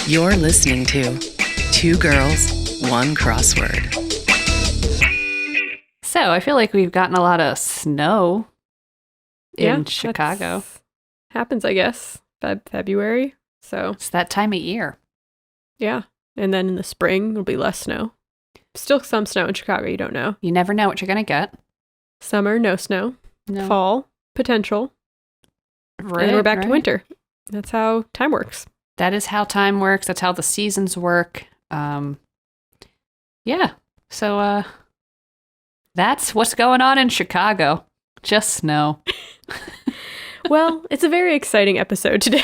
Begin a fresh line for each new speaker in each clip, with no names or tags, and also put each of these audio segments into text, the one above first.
You're listening to Two Girls, One Crossword.
So I feel like we've gotten a lot of snow in Chicago.
Happens, I guess, February. So
It's that time of year.
yeah. And then in the spring, there'll be less snow. Still some snow in Chicago, you don't know.
You never know what you're going to get.
Summer, no snow.
No.
Fall, potential.
Right,
and then we're back to
right.
winter. That's how time works.
That is how time works. That's how the seasons work. Yeah. So that's what's going on in Chicago. Just snow.
Well, it's a very exciting episode today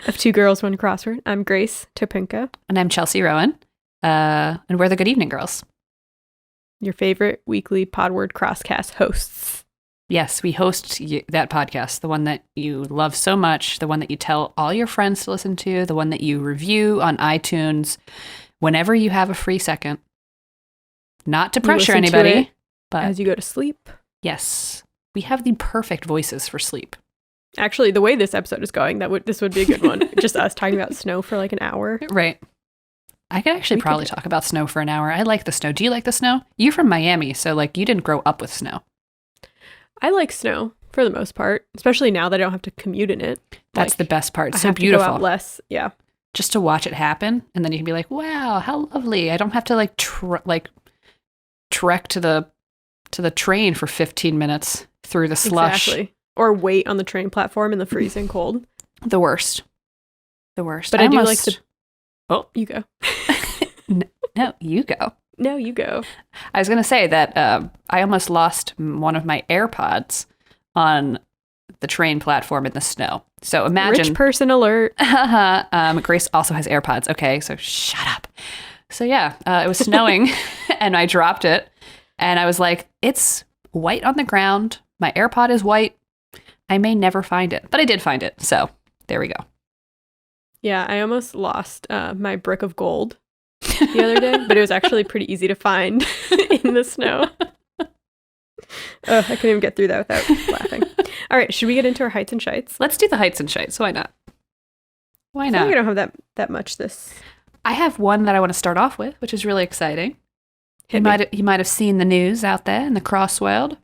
of Two Girls, One Crossword. I'm Grace Topinka,
And I'm Chelsea Rowan. And we're the Good Evening Girls.
your favorite weekly Podword Crosscast hosts.
Yes, we host that podcast, the one that you love so much, the one that you tell all your friends to listen to, the one that you review on iTunes whenever you have a free second. Not to pressure
listen to
anybody,
it
but
as you go to sleep.
yes, we have the perfect voices for sleep.
Actually, the way this episode is going, this would be a good one. Just us talking about snow for like an hour.
Right. I could actually probably talk about snow for an hour. I like the snow. Do you like the snow? You're from Miami, so like you didn't grow up with snow.
I like snow for the most part, especially now that I don't have to commute in it.
That's
Like,
the best part. It's
I
so
have to go
beautiful.
out less. Yeah.
Just to watch it happen, and then you can be like, "Wow, how lovely!" I don't have to trek to the train for 15 minutes through the slush.
Exactly. Or wait on the train platform in the freezing cold.
The worst. The worst.
But I do like the...
Oh,
You go.
no, you go.
No, you go.
I was going to say that I almost lost one of my AirPods on the train platform in the snow. So imagine...
Rich person alert.
Grace also has AirPods. Okay, so shut up. So yeah, it was snowing and I dropped it. And I was like, it's white on the ground. My AirPod is white. I may never find it. But I did find it. So there we go.
Yeah, I almost lost my brick of gold the other day, but it was actually pretty easy to find in the snow. I couldn't even get through that without laughing. All right, should we get into our heights and shites?
Let's do the heights and shites. Why not? Why
I
not?
think I don't have that much this.
I have one that I want to start off with, which is really exciting. You might have seen the news out there in the cross world,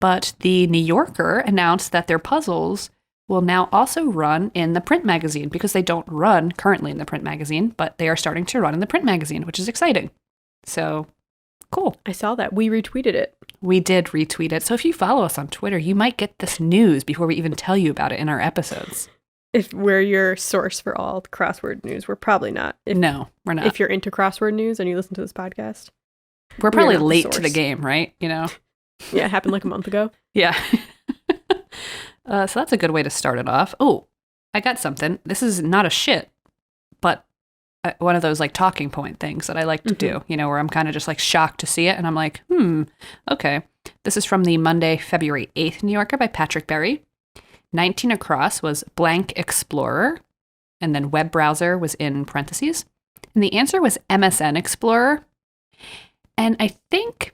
but the New Yorker announced that their puzzles will now also run in the print magazine because they don't run currently in the print magazine, but they are starting to run in the print magazine, which is exciting. So, cool.
I saw that. We retweeted it.
We did retweet it. So if you follow us on Twitter, you might get this news before we even tell you about it in our episodes.
If we're your source for all crossword news, we're probably not.
No, we're not.
If you're into crossword news and you listen to this podcast.
We're probably
not the
late to
source.
the game, right? You know?
Yeah, it happened like a month ago.
Yeah. So that's a good way to start it off. Oh, I got something. This is not a shit, but one of those like talking point things that I like to do, you know, where I'm kind of just like shocked to see it. And I'm like, okay. This is from the Monday, February 8th New Yorker by Patrick Berry. 19 across was blank Explorer. And then web browser was in parentheses. And the answer was MSN Explorer. And I think,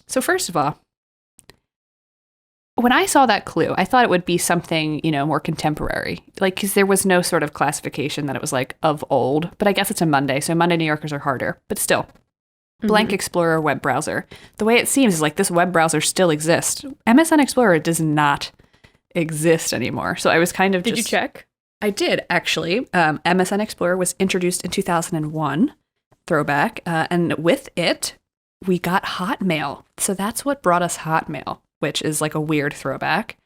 so first of all, when I saw that clue, I thought it would be something, you know, more contemporary. Like, because there was no sort of classification that it was like of old. But I guess it's a Monday, so Monday New Yorkers are harder. But still, blank Explorer web browser. The way it seems is like this web browser still exists. MSN Explorer does not exist anymore. So I was kind of
Did you check?
I did, actually. MSN Explorer was introduced in 2001, throwback. And with it, we got Hotmail. So that's what brought us Hotmail, which is like a weird throwback.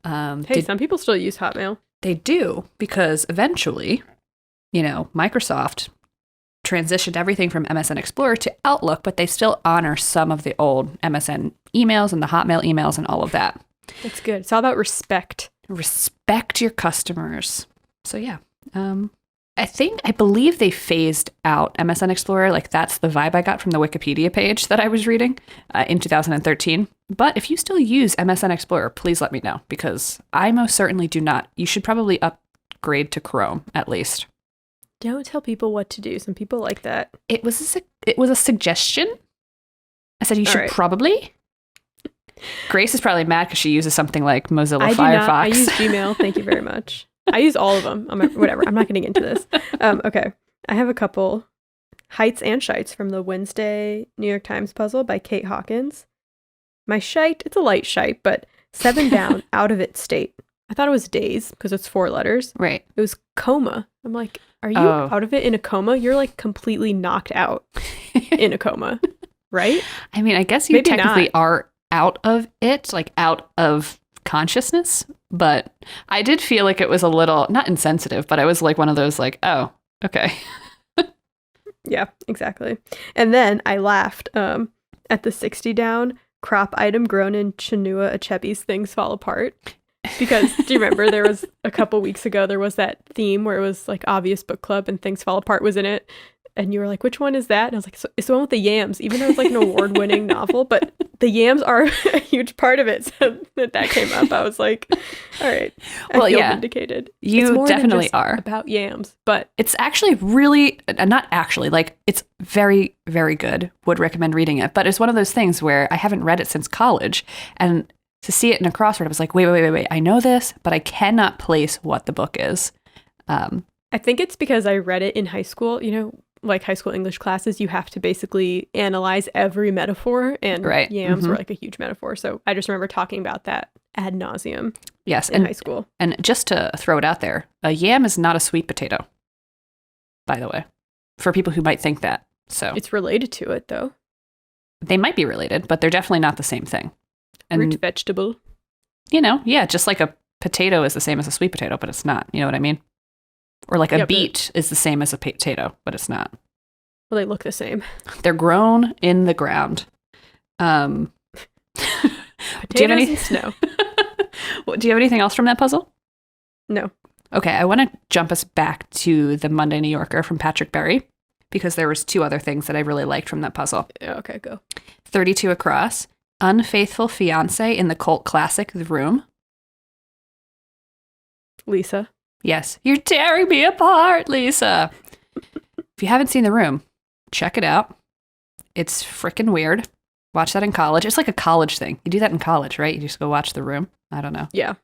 Some people still use Hotmail.
They do, because eventually, you know, Microsoft transitioned everything from MSN Explorer to Outlook, but they still honor some of the old MSN emails and the Hotmail emails and all of that.
That's good. It's all about respect.
Respect your customers. So yeah, I believe they phased out MSN Explorer. Like that's the vibe I got from the Wikipedia page that I was reading in 2013. But if you still use MSN Explorer, please let me know because I most certainly do not. You should probably upgrade to Chrome at least.
Don't tell people what to do. Some people like that.
It was a suggestion. I said you should probably. Grace is probably mad because she uses something like Mozilla Firefox.
I use Gmail. Thank you very much. I use all of them. Whatever. I'm not getting into this. Okay. I have a couple. Heights and Shites from the Wednesday New York Times puzzle by Kate Hawkins. My shite, it's a light shite, but 7 down, out of its state. I thought it was days because it's 4 letters.
Right.
It was coma. I'm like, are you out of it in a coma? You're like completely knocked out in a coma, right?
I mean, I guess you
Maybe
technically are out of it, like out of consciousness, but I did feel like it was a little, not insensitive, but I was like one of those like, oh, okay.
Yeah, exactly. And then I laughed at the 60 down crop item grown in Chinua Achebe's Things Fall Apart. Because do you remember there was a couple weeks ago, there was that theme where it was like Obvious Book Club and Things Fall Apart was in it. And you were like, which one is that? And I was like, it's the one with the yams, even though it's like an award-winning novel, but the yams are a huge part of it. So that came up. I was like, all right, I feel vindicated.
You
more
definitely
than just
are.
About yams, but
it's actually really, not actually, like it's very, very good. Would recommend reading it. But it's one of those things where I haven't read it since college. And to see it in a crossword, I was like, wait. I know this, but I cannot place what the book is.
I think it's because I read it in high school, you know, like high school English classes, you have to basically analyze every metaphor, and yams were like a huge metaphor. So I just remember talking about that ad nauseum.
Yes,
in high school.
And just to throw it out there, a yam is not a sweet potato, by the way, for people who might think that. So
it's related to it, though.
They might be related, but they're definitely not the same thing. And,
root vegetable.
You know, yeah, just like a potato is the same as a sweet potato, but it's not. You know what I mean? Or like a beet is the same as a potato, but it's not.
Well, they look the same.
They're grown in the ground.
Potatoes
do you have
and snow.
Do you have anything else from that puzzle?
No.
Okay, I want to jump us back to the Monday New Yorker from Patrick Berry, because there was 2 other things that I really liked from that puzzle.
Yeah, okay, go.
32 across. Unfaithful fiance in the cult classic The Room.
Lisa.
Yes. You're tearing me apart, Lisa. If you haven't seen The Room, check it out. It's freaking weird. Watch that in college. It's like a college thing. You do that in college, right? You just go watch The Room. I don't know.
Yeah.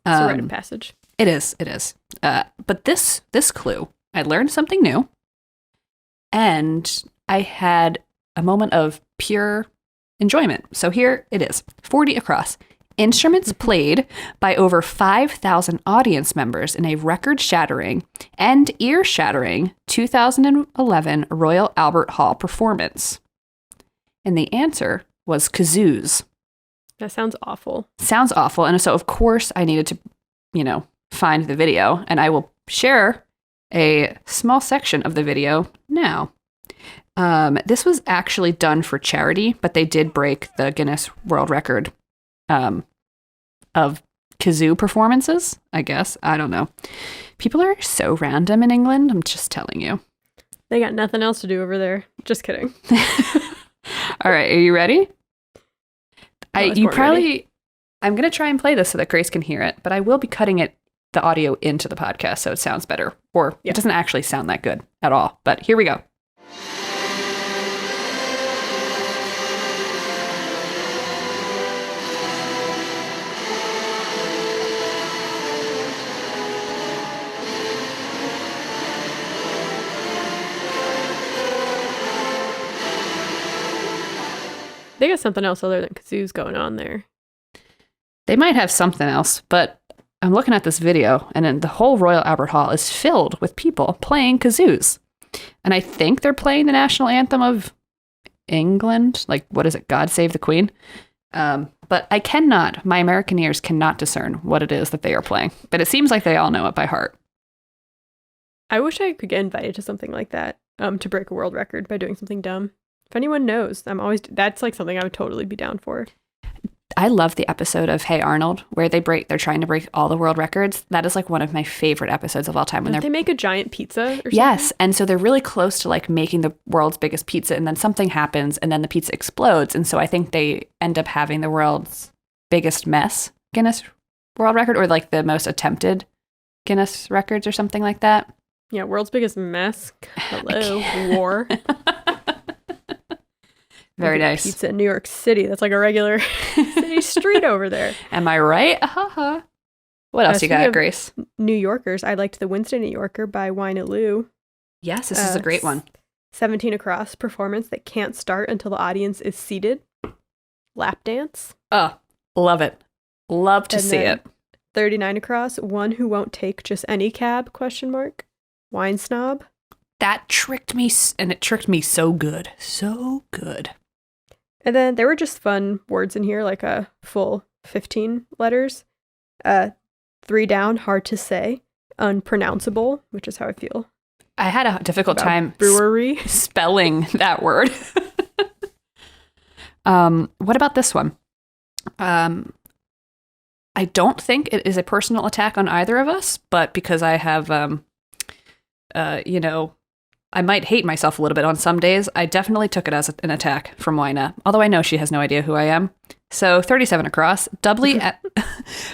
It's a rite of passage.
It is. But this clue, I learned something new. And I had a moment of pure enjoyment. So here it is. 40 across. Instruments played by over 5,000 audience members in a record-shattering and ear-shattering 2011 Royal Albert Hall performance. And the answer was kazoos.
That sounds awful.
Sounds awful. And so, of course, I needed to, find the video. And I will share a small section of the video now. This was actually done for charity, but they did break the Guinness World Record of kazoo performances, I guess. I don't know. People are so random in England. I'm just telling you.
They got nothing else to do over there. Just kidding.
All right. Are you ready? I'm going
ready.
to try and play this so that Grace can hear it, but I will be cutting the audio into the podcast so it sounds better. Or it doesn't actually sound that good at all. But here we go.
They got something else other than kazoos going on there.
They might have something else, but I'm looking at this video, and then the whole Royal Albert Hall is filled with people playing kazoos. And I think they're playing the national anthem of England. Like, what is it? God Save the Queen. But my American ears cannot discern what it is that they are playing. But it seems like they all know it by heart.
I wish I could get invited to something like that, to break a world record by doing something dumb. If anyone knows, that's like something I would totally be down for.
I love the episode of Hey Arnold where they're trying to break all the world records. That is like one of my favorite episodes of all time.
Don't they make a giant pizza or something?
Yes. And so they're really close to like making the world's biggest pizza, and then something happens and then the pizza explodes. And so I think they end up having the world's biggest mess Guinness World Record, or like the most attempted Guinness records or something like that.
Yeah. World's biggest mess. Hello. War.
Very nice.
Pizza in New York City. That's like a regular city street over there.
Am I right? Ha. What else you
speaking
got,
of
Grace?
New Yorkers, I liked the Winston New Yorker by Wine at Lou.
Yes, this is a great one.
17 across performance that can't start until the audience is seated. Lap dance.
Oh, love it. Love to
And
see
then
it.
39 across, one who won't take just any cab, ? Wine snob.
That tricked me, and it tricked me so good. So good.
And then there were just fun words in here, like a full 15 letters. 3 down, hard to say. Unpronounceable, which is how I feel.
I had a difficult
About
time
brewery.
spelling that word. What about this one? I don't think it is a personal attack on either of us, but because I have, I might hate myself a little bit on some days, I definitely took it as an attack from Wina, although I know she has no idea who I am. So 37 across, doubly at...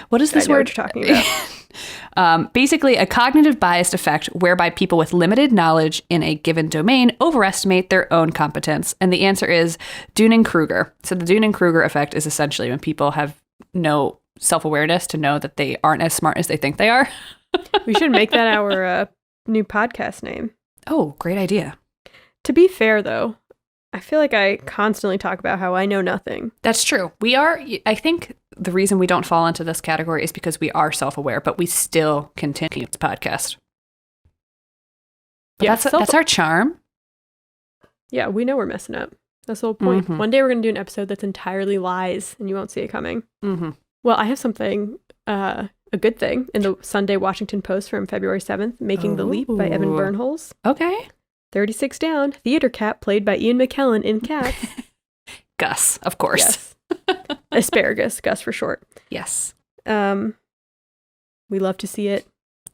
What is this
I know
word?
what you're talking about.
Basically, a cognitive biased effect whereby people with limited knowledge in a given domain overestimate their own competence. And the answer is Dunning-Kruger. So the Dunning-Kruger effect is essentially when people have no self-awareness to know that they aren't as smart as they think they are.
We should make that our new podcast name.
Oh, great idea.
To be fair, though, I feel like I constantly talk about how I know nothing.
That's true. We are, I think the reason we don't fall into this category is because we are self-aware, but we still continue this podcast. But
Yeah,
that's our charm.
Yeah, we know we're messing up. That's the whole point.
Mhm.
One day we're going to do an episode that's entirely lies and you won't see it coming.
Mm-hmm.
Well, I have something, a good thing, in the Sunday Washington Post from February 7th, Making the Leap by Evan
Ooh.
Bernholz.
Okay.
36 down, Theater Cat played by Ian McKellen in Cats.
Gus, of course.
Yes. Asparagus, Gus for short.
Yes,
We love to see it.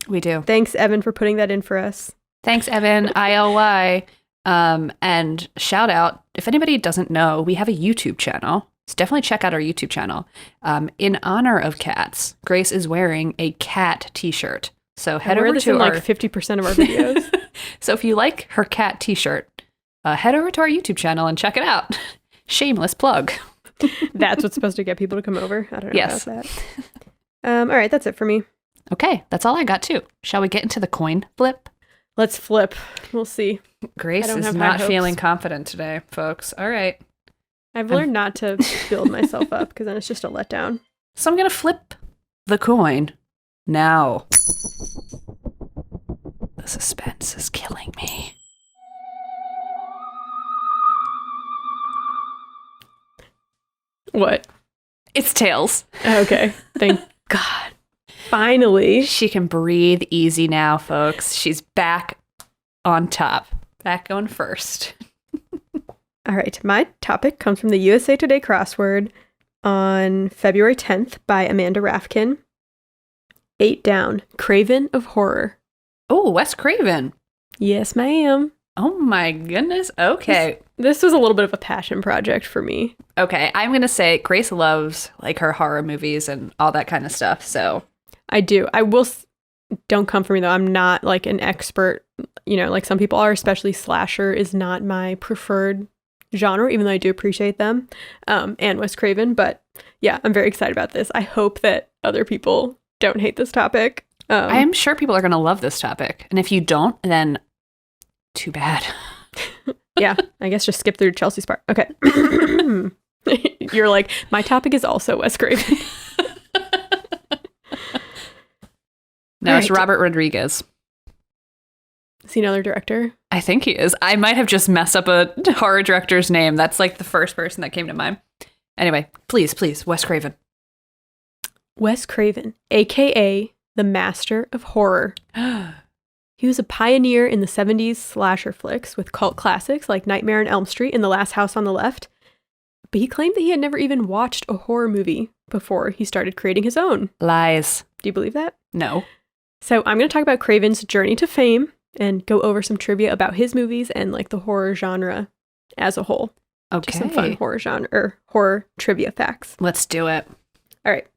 we do.
Thanks, Evan, for putting that in for us.
Thanks, Evan, ILY. And shout out, if anybody doesn't know, we have a YouTube channel. So definitely check out our YouTube channel. In honor of cats, Grace is wearing a cat t-shirt. So head over to
like 50% of our videos.
So if you like her cat t-shirt, head over to our YouTube channel and check it out. Shameless plug.
That's what's supposed to get people to come over. I don't know
Yes.
about that. All right, that's it for me.
Okay, that's all I got too. Shall we get into the coin flip?
Let's flip. We'll see.
Grace
I don't
is
have high
not
hopes.
feeling confident today, folks. All right.
I've learned not to build myself up because then it's just a letdown.
So I'm going to flip the coin now. The suspense is killing me.
What?
It's tails.
Okay. Thank God. Finally.
She can breathe easy now, folks. She's back on top. Back on first.
All right. My topic comes from the USA Today crossword on February 10th by Amanda Rafkin. 8 down. Craven of Horror.
Oh, Wes Craven.
Yes, ma'am.
Oh my goodness. Okay.
This was a little bit of a passion project for me.
Okay. I'm going to say Grace loves like her horror movies and all that kind of stuff. So
I do. I will. Don't come for me though. I'm not like an expert. You know, like some people are. Especially slasher is not my preferred genre, even though I do appreciate them. And Wes Craven. But yeah, I'm very excited about this. I hope that other people don't hate this topic.
I am sure people are going to love this topic. And if you don't, then too bad.
Yeah, I guess just skip through Chelsea's part. Okay. You're like, my topic is also Wes Craven.
No, it's
Right.
Robert Rodriguez.
Is he another director?
I think he is. I might have just messed up a horror director's name. That's like the first person that came to mind. Anyway, please, Wes Craven.
Wes Craven, aka the Master of Horror. He was a pioneer in the 70s slasher flicks with cult classics like Nightmare on Elm Street and The Last House on the Left. But he claimed that he had never even watched a horror movie before he started creating his own.
Lies.
Do you believe that?
No.
So I'm going to talk about Craven's journey to fame and go over some trivia about his movies and like the horror genre as a whole.
Okay.
Just some fun horror genre or horror trivia facts.
Let's do it.
All right.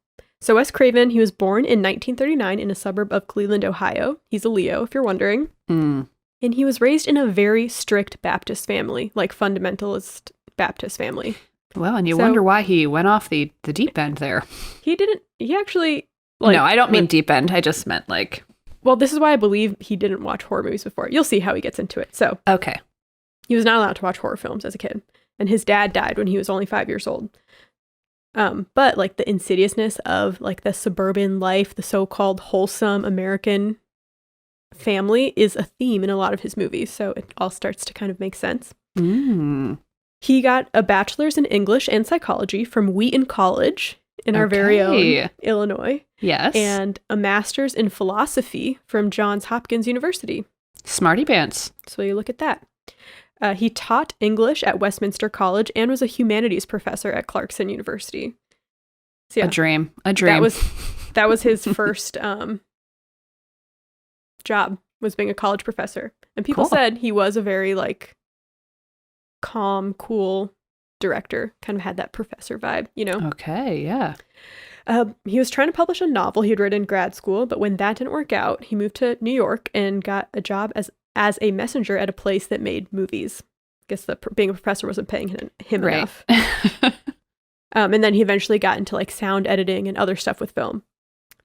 So Wes Craven, he was born in 1939 in a suburb of Cleveland, Ohio. He's a Leo, if you're wondering.
Mm.
And he was raised in a very strict Baptist family, like fundamentalist Baptist family.
Well, and you
So-
wonder why he went off the deep end there.
He actually Like,
no, I don't mean deep end. I just meant like...
Well, this is why I believe he didn't watch horror movies before. You'll see how he gets into it. So
Okay.
he was not allowed to watch horror films as a kid. And his dad died when he was only 5 years old. But like the insidiousness of like the suburban life, the so-called wholesome American family is a theme in a lot of his movies. So it all starts to kind of make sense. He got a bachelor's in English and psychology from Wheaton College in our very own Illinois.
Yes.
And a master's in philosophy from Johns Hopkins University.
Smarty pants.
So you look at that. He taught English at Westminster College and was a humanities professor at Clarkson University. So, yeah,
A dream.
That was his first job, was being a college professor. And people said he was a very like calm, cool director. Kind of had that professor vibe, you know?
Okay, yeah.
He was trying to publish a novel he had read in grad school, but when that didn't work out, he moved to New York and got a job as a messenger at a place that made movies. I guess being a professor wasn't paying him enough. And then he eventually got into like sound editing and other stuff with film.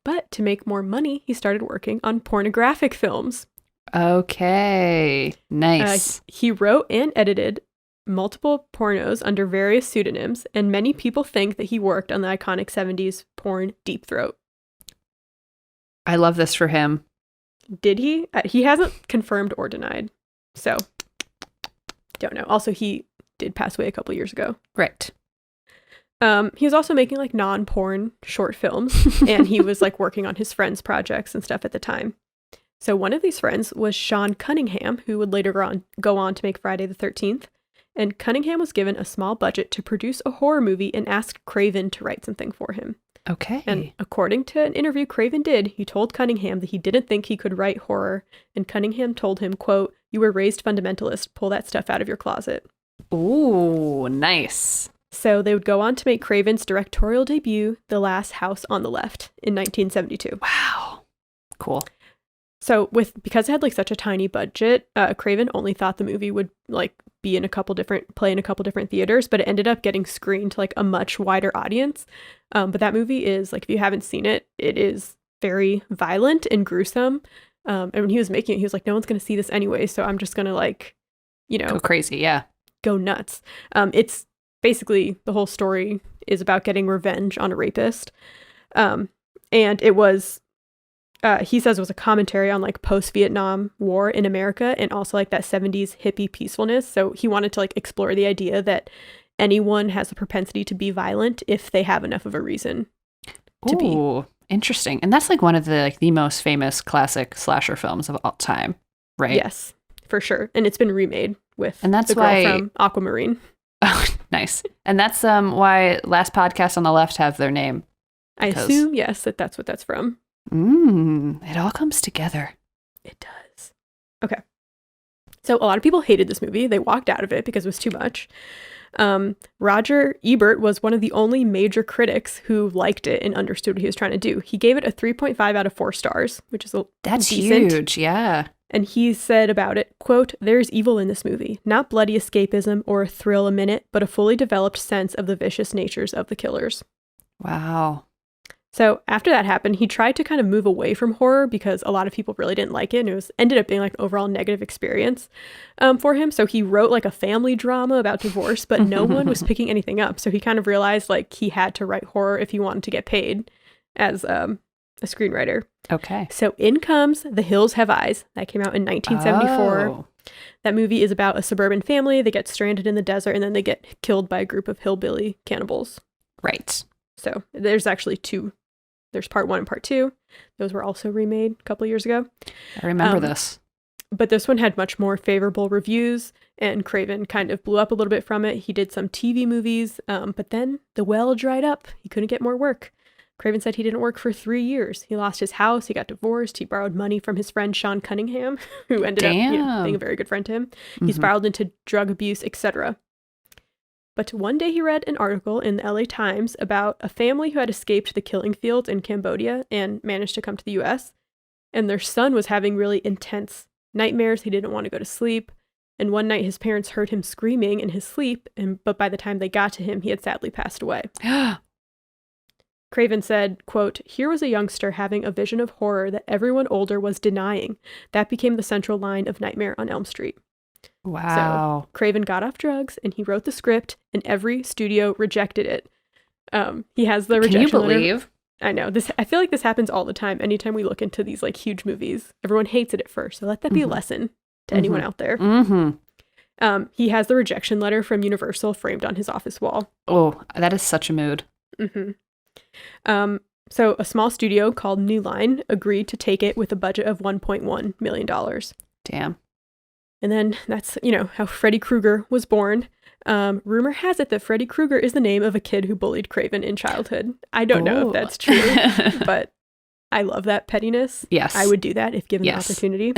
But to make more money, he started working on pornographic films.
Okay, nice.
He wrote and edited multiple pornos under various pseudonyms, and many people think that he worked on the iconic 70s porn Deep Throat.
I love this for him.
Did he? He hasn't confirmed or denied, so don't know. Also, he did pass away a couple years ago.
Right.
He was also making like non-porn short films, and he was like working on his friends' projects and stuff at the time. So one of these friends was Sean Cunningham, who would later go on to make Friday the 13th. And Cunningham was given a small budget to produce a horror movie and asked Craven to write something for him.
Okay.
And according to an interview Craven did, he told Cunningham that he didn't think he could write horror. And Cunningham told him, quote, "You were raised fundamentalist. Pull that stuff out of your closet."
Ooh, nice.
So they would go on to make Craven's directorial debut, The Last House on the Left, in 1972.
Wow. Cool.
So because it had like such a tiny budget, Craven only thought the movie would like play in a couple different theaters, but it ended up getting screened to like a much wider audience. But that movie is like, if you haven't seen it, it is very violent and gruesome. And when he was making it, he was like, no one's going to see this anyway, so I'm just going to like, you know,
go crazy. Yeah. Go
nuts. It's basically the whole story is about getting revenge on a rapist. And it was, he says it was a commentary on like post-Vietnam War in America and also like that 70s hippie peacefulness. So he wanted to like explore the idea that anyone has a propensity to be violent if they have enough of a reason to be.
Ooh, interesting. And that's like one of the most famous classic slasher films of all time, right?
Yes, for sure. And it's been remade with
that's
the girl from Aquamarine.
Oh, nice. And that's why Last Podcast on the Left have their name.
I assume, yes, that's what that's from.
It all comes together.
It does. Okay. So a lot of people hated this movie. They walked out of it because it was too much. Roger Ebert was one of the only major critics who liked it and understood what he was trying to do. He gave it a 3.5 out of 4 stars, which is
That's
decent.
huge, yeah.
And he said about it, quote, "There's evil in this movie. Not bloody escapism or a thrill a minute, but a fully developed sense of the vicious natures of the killers."
Wow.
So after that happened, he tried to kind of move away from horror because a lot of people really didn't like it. And it ended up being like an overall negative experience for him. So he wrote like a family drama about divorce, but no one was picking anything up. So he kind of realized like he had to write horror if he wanted to get paid as a screenwriter.
Okay.
So in comes The Hills Have Eyes. That came out in 1974.
Oh.
That movie is about a suburban family. They get stranded in the desert and then they get killed by a group of hillbilly cannibals.
Right.
So there's actually two. There's part 1 and part 2. Those were also remade a couple years ago.
I remember this.
But this one had much more favorable reviews, and Craven kind of blew up a little bit from it. He did some TV movies, but then the well dried up. He couldn't get more work. Craven said he didn't work for 3 years. He lost his house. He got divorced. He borrowed money from his friend Sean Cunningham, who ended up being a very good friend to him. He spiraled into drug abuse, etc. But one day he read an article in the LA Times about a family who had escaped the killing fields in Cambodia and managed to come to the US. And their son was having really intense nightmares. He didn't want to go to sleep. And one night his parents heard him screaming in his sleep. But by the time they got to him, he had sadly passed away. Craven said, quote, "Here was a youngster having a vision of horror that everyone older was denying. That became the central line of Nightmare on Elm Street."
Wow.
So Craven got off drugs and he wrote the script and every studio rejected it. He has the rejection
Can you
letter.
believe?
I know. I feel like this happens all the time. Anytime we look into these like huge movies, everyone hates it at first. So let that be a lesson to anyone out there.
Mm-hmm.
He has the rejection letter from Universal framed on his office wall.
Oh, that is such a mood.
Mm-hmm. So a small studio called New Line agreed to take it with a budget of $1.1 million.
Damn.
And then that's, how Freddy Krueger was born. Rumor has it that Freddy Krueger is the name of a kid who bullied Craven in childhood. I don't know if that's true, but I love that pettiness.
Yes.
I would do that if given the opportunity.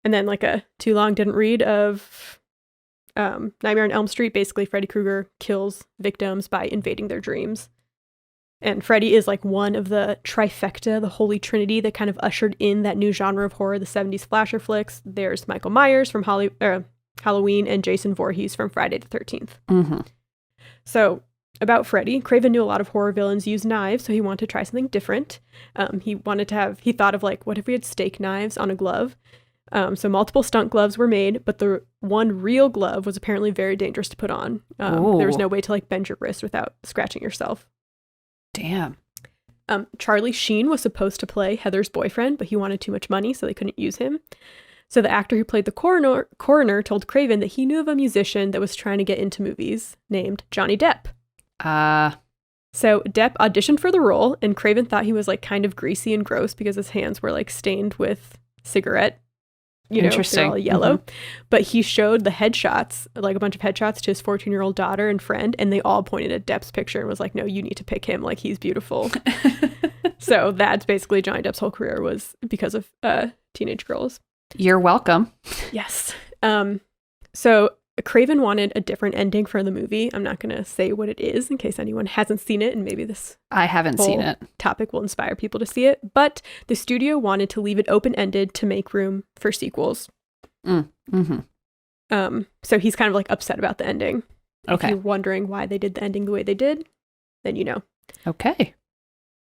And then like a too long didn't read of Nightmare on Elm Street. Basically, Freddy Krueger kills victims by invading their dreams. And Freddy is like one of the trifecta, the holy trinity that kind of ushered in that new genre of horror, the 70s slasher flicks. There's Michael Myers from Halloween and Jason Voorhees from Friday the 13th.
Mm-hmm.
So about Freddy, Craven knew a lot of horror villains use knives, so he wanted to try something different. He thought of like, what if we had steak knives on a glove? So multiple stunt gloves were made, but the one real glove was apparently very dangerous to put on. There was no way to like bend your wrist without scratching yourself.
Damn.
Charlie Sheen was supposed to play Heather's boyfriend, but he wanted too much money, so they couldn't use him. So the actor who played the coroner told Craven that he knew of a musician that was trying to get into movies named Johnny Depp. So Depp auditioned for the role, and Craven thought he was like kind of greasy and gross because his hands were like stained with cigarette.
Interesting.
They're all yellow. But he showed the headshots, like a bunch of headshots to his 14-year-old daughter and friend, and they all pointed at Depp's picture and was like, no, you need to pick him. Like, he's beautiful. So that's basically Johnny Depp's whole career was because of teenage girls.
You're welcome.
Yes. So Craven wanted a different ending for the movie. I'm not going to say what it is in case anyone hasn't seen it, and maybe this
I haven't seen it.
Topic will inspire people to see it. But the studio wanted to leave it open-ended to make room for sequels.
Mm-hmm.
So he's kind of like upset about the ending.
Okay.
If you're wondering why they did the ending the way they did, then you know.
Okay.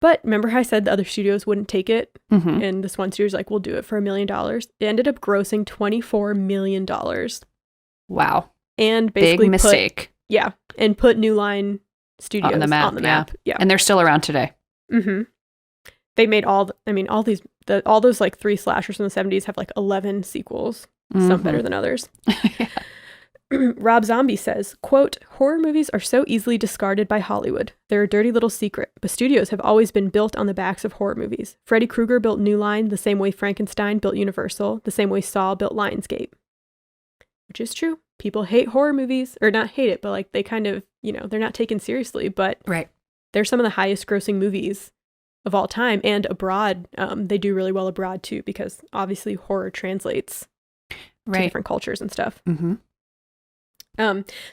But remember how I said the other studios wouldn't take it?
Mm-hmm.
And this one studio's like, we'll do it for $1 million. It ended up grossing $24 million.
Wow.
And basically
big mistake.
And put New Line Studios on the map. Yeah.
And they're still around today.
Mm-hmm. They made all those like 3 slashers in the 70s have like 11 sequels, some better than others. Rob Zombie says, quote, "Horror movies are so easily discarded by Hollywood. They're a dirty little secret, but studios have always been built on the backs of horror movies. Freddy Krueger built New Line the same way Frankenstein built Universal, the same way Saw built Lionsgate." Which is true. People hate horror movies, or not hate it, but like they kind of, they're not taken seriously, but they're some of the highest grossing movies of all time, and abroad. They do really well abroad too, because obviously horror translates to different cultures and stuff.
Mm-hmm.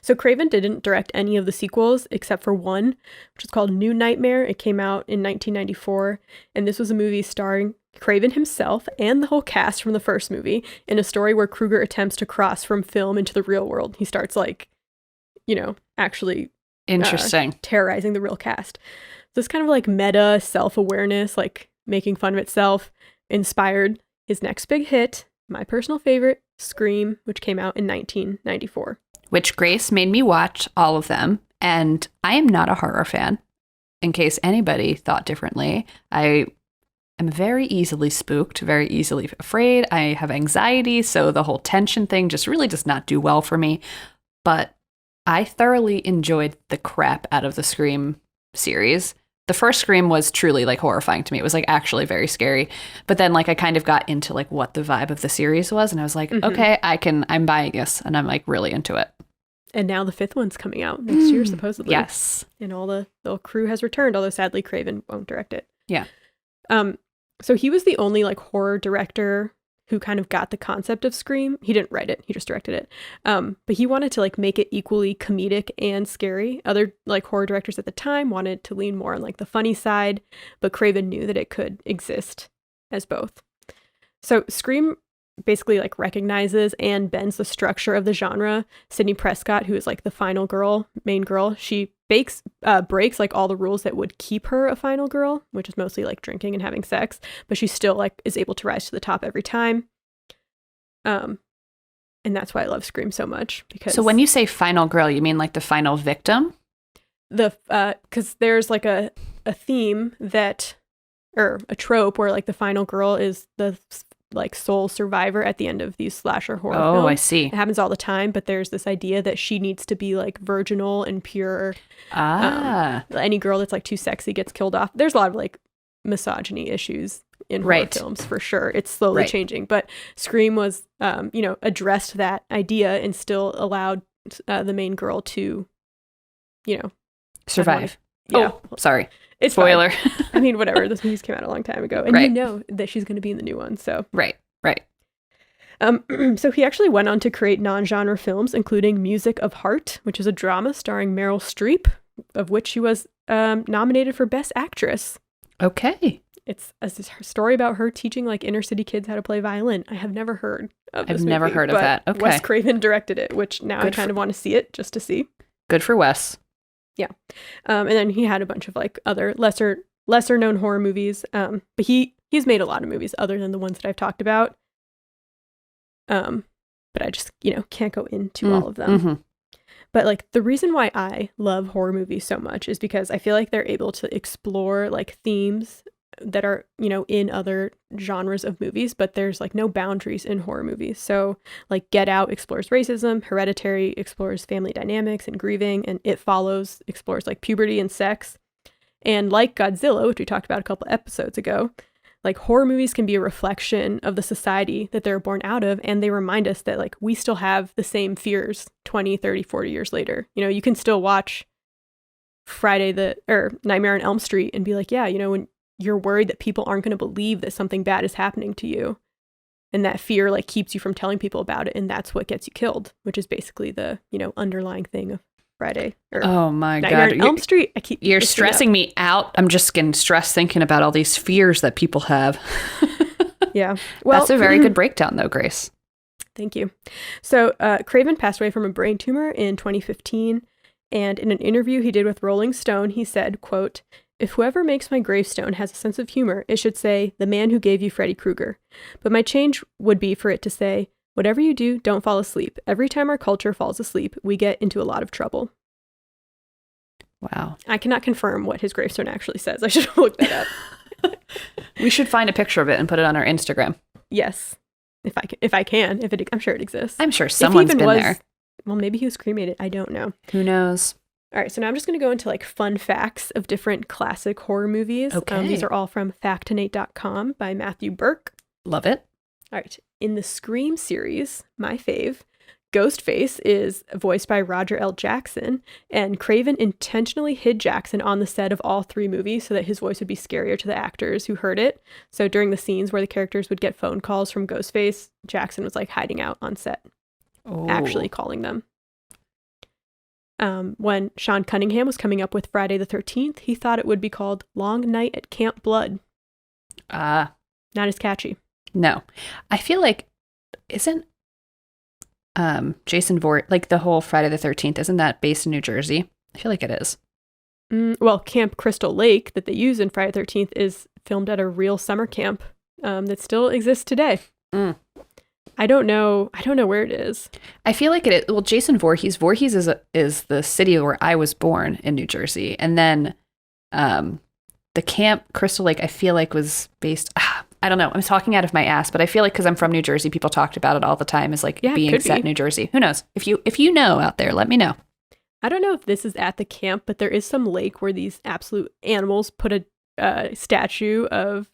So Craven didn't direct any of the sequels except for one, which is called New Nightmare. It came out in 1994, and this was a movie starring Craven himself and the whole cast from the first movie in a story where Krueger attempts to cross from film into the real world. He starts like, actually
interesting
terrorizing the real cast. So it's kind of like meta self-awareness, like making fun of itself, inspired his next big hit, my personal favorite, Scream, which came out in 1994.
Which Grace made me watch all of them, and I am not a horror fan, in case anybody thought differently. I am very easily spooked, very easily afraid. I have anxiety, so the whole tension thing just really does not do well for me. But I thoroughly enjoyed the crap out of the Scream series. The first Scream was truly like horrifying to me. It was like actually very scary. But then like I kind of got into like what the vibe of the series was, and I was like, okay, I'm buying this, and I'm like really into it.
And now the 5th one's coming out next year, supposedly.
Yes.
And all the crew has returned, although sadly Craven won't direct it.
Yeah.
So he was the only like horror director who kind of got the concept of Scream. He didn't write it, he just directed it. But he wanted to like make it equally comedic and scary. Other like horror directors at the time wanted to lean more on like the funny side, but Craven knew that it could exist as both. So Scream basically like recognizes and bends the structure of the genre. Sidney Prescott, who is like the final main girl, she breaks like all the rules that would keep her a final girl, which is mostly like drinking and having sex, but she still like is able to rise to the top every time. And that's why I love Scream so much. Because
So when you say final girl, you mean like the final victim?
Because there's like a theme that, or a trope where like the final girl is the like sole survivor at the end of these slasher horror films.
Oh, I see.
It happens all the time, but there's this idea that she needs to be like virginal and pure. Any girl that's like too sexy gets killed off. There's a lot of like misogyny issues in horror films for sure. It's slowly changing, but Scream was, addressed that idea and still allowed the main girl to,
survive.
Yeah.
Oh, sorry.
It's
spoiler.
I mean, whatever. Those movies came out a long time ago, and you know that she's going to be in the new one. So
right.
So he actually went on to create non-genre films, including Music of Heart, which is a drama starring Meryl Streep, of which she was nominated for Best Actress.
Okay.
It's a story about her teaching like inner city kids how to play violin. I have never heard of this
I've never
movie,
heard of that. Okay.
Wes Craven directed it, which now I kind of want to see it just to see.
Good for Wes.
Yeah. And then he had a bunch of like other lesser known horror movies. But he's made a lot of movies other than the ones that I've talked about. But I just, can't go into all of them. Mm-hmm. But like the reason why I love horror movies so much is because I feel like they're able to explore like themes that are, in other genres of movies, but there's like no boundaries in horror movies. So like Get Out explores racism, Hereditary explores family dynamics and grieving, and It Follows explores like puberty and sex. And like Godzilla, which we talked about a couple episodes ago, like horror movies can be a reflection of the society that they're born out of, and they remind us that like we still have the same fears 20, 30, 40 years later. You can still watch Nightmare on Elm Street and be like, yeah, when you're worried that people aren't going to believe that something bad is happening to you. And that fear like keeps you from telling people about it. And that's what gets you killed, which is basically the, underlying thing of Friday.
Oh my
Nightmare
God.
on Elm Street.
You're stressing me out. I'm just getting stressed thinking about all these fears that people have.
Yeah. Well,
that's a very good breakdown though, Grace.
Thank you. So Craven passed away from a brain tumor in 2015. And in an interview he did with Rolling Stone, he said, quote, "If whoever makes my gravestone has a sense of humor, it should say, 'The man who gave you Freddy Krueger.' But my change would be for it to say, 'Whatever you do, don't fall asleep. Every time our culture falls asleep, we get into a lot of trouble.'"
Wow.
I cannot confirm what his gravestone actually says. I should have looked that up.
We should find a picture of it and put it on our Instagram.
Yes. If I can. I'm sure it exists.
I'm sure someone's been there.
Well, maybe he was cremated. I don't know.
Who knows?
All right, so now I'm just going to go into like fun facts of different classic horror movies.
Okay.
These are all from factinate.com by Matthew Burke.
Love it.
All right, in the Scream series, my fave, Ghostface is voiced by Roger L. Jackson, and Craven intentionally hid Jackson on the set of all three movies so that his voice would be scarier to the actors who heard it. So during the scenes where the characters would get phone calls from Ghostface, Jackson was like hiding out on set, actually calling them. When Sean Cunningham was coming up with Friday the 13th, he thought it would be called Long Night at Camp Blood. Not as catchy.
No. I feel like, isn't Jason Voorhees, like the whole Friday the 13th, isn't that based in New Jersey? I feel like it is.
Well, Camp Crystal Lake that they use in Friday the 13th is filmed at a real summer camp that still exists today. I don't know where it is.
I feel like it is. Well, Jason Voorhees is the city where I was born in New Jersey. And then the Camp Crystal Lake, I feel like was based, I don't know. I'm talking out of my ass, but I feel like because I'm from New Jersey, people talked about it all the time as like being set in New Jersey. Who knows? If you know out there, let me know.
I don't know if this is at the camp, but there is some lake where these absolute animals put a statue of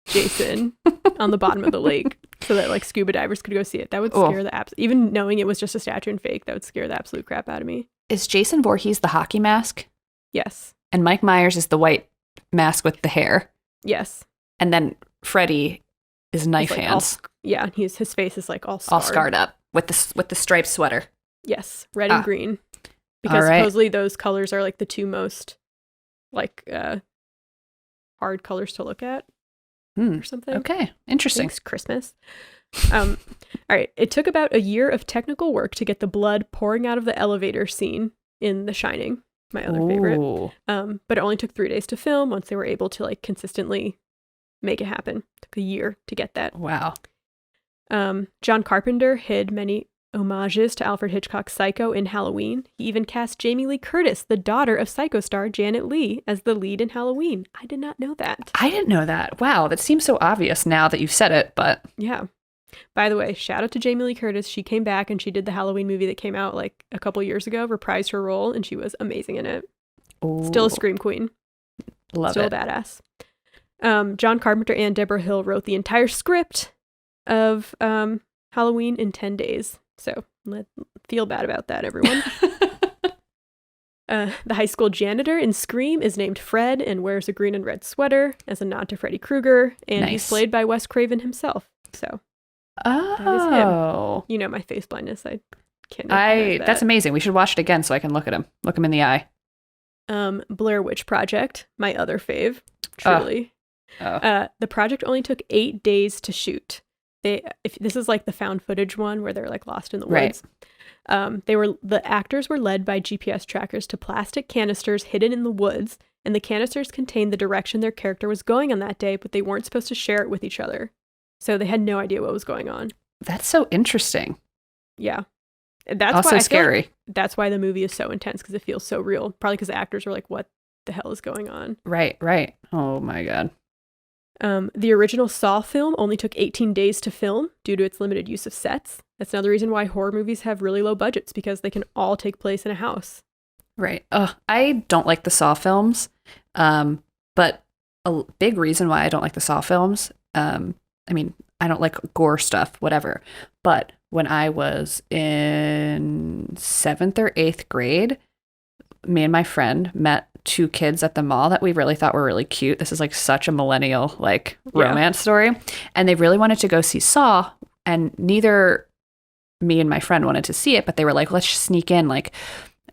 Jason on the bottom of the lake so that like scuba divers could go see it. That would scare the even knowing it was just a statue and fake, that would scare the absolute crap out of me.
Is Jason Voorhees the hockey mask?
Yes.
And Mike Myers is the white mask with the hair?
Yes.
And then Freddy is knife
like
hands.
His face is like all scarred
up with the striped sweater.
Yes, red and green. Because supposedly those colors are like the two most like hard colors to look at. Or something.
Okay, interesting.
Thanks, Christmas. All right. It took about a year of technical work to get the blood pouring out of the elevator scene in The Shining. my other favorite.
Ooh.
But it only took 3 days to film once they were able to like consistently make it happen. It took a year to get that.
Wow.
John Carpenter hid many homages to Alfred Hitchcock's Psycho in Halloween. He even cast Jamie Lee Curtis, the daughter of Psycho star Janet Leigh, as the lead in Halloween. I did not know that.
I didn't know that. Wow, that seems so obvious now that you've said it, but...
Yeah. By the way, shout out to Jamie Lee Curtis. She came back and she did the Halloween movie that came out like a couple years ago, reprised her role, and she was amazing in it.
Ooh.
Still a scream queen.
Love
Still
it.
a badass. John Carpenter and Deborah Hill wrote the entire script of Halloween in 10 days. So feel bad about that, everyone. The high school janitor in Scream is named Fred and wears a green and red sweater as a nod to Freddy Krueger, and he's played by Wes Craven himself. So that is him. You know my face blindness. I can't.
That's amazing. We should watch it again so I can look at him. Look him in the eye.
Blair Witch Project, my other fave. Truly. The project only took 8 days to shoot. If this is like the found footage one where they're like lost in the woods. The actors were led by GPS trackers to plastic canisters hidden in the woods, and the canisters contained the direction their character was going on that day, but they weren't supposed to share it with each other. So they had no idea what was going on.
That's so interesting.
Yeah. That's
also
why
scary.
Like that's why the movie is so intense, because it feels so real. Probably because the actors were like, what the hell is going on?
Right. Oh my God.
The original Saw film only took 18 days to film due to its limited use of sets. That's another reason why horror movies have really low budgets, because they can all take place in a house.
Right. I don't like the Saw films, but a big reason why I don't like the Saw films, I mean, I don't like gore stuff, whatever, but when I was in 7th or 8th grade, me and my friend met 2 kids at the mall that we really thought were really cute. This is like such a millennial like romance story. And they really wanted to go see Saw, and neither me and my friend wanted to see it, but they were like, let's just sneak in. Like,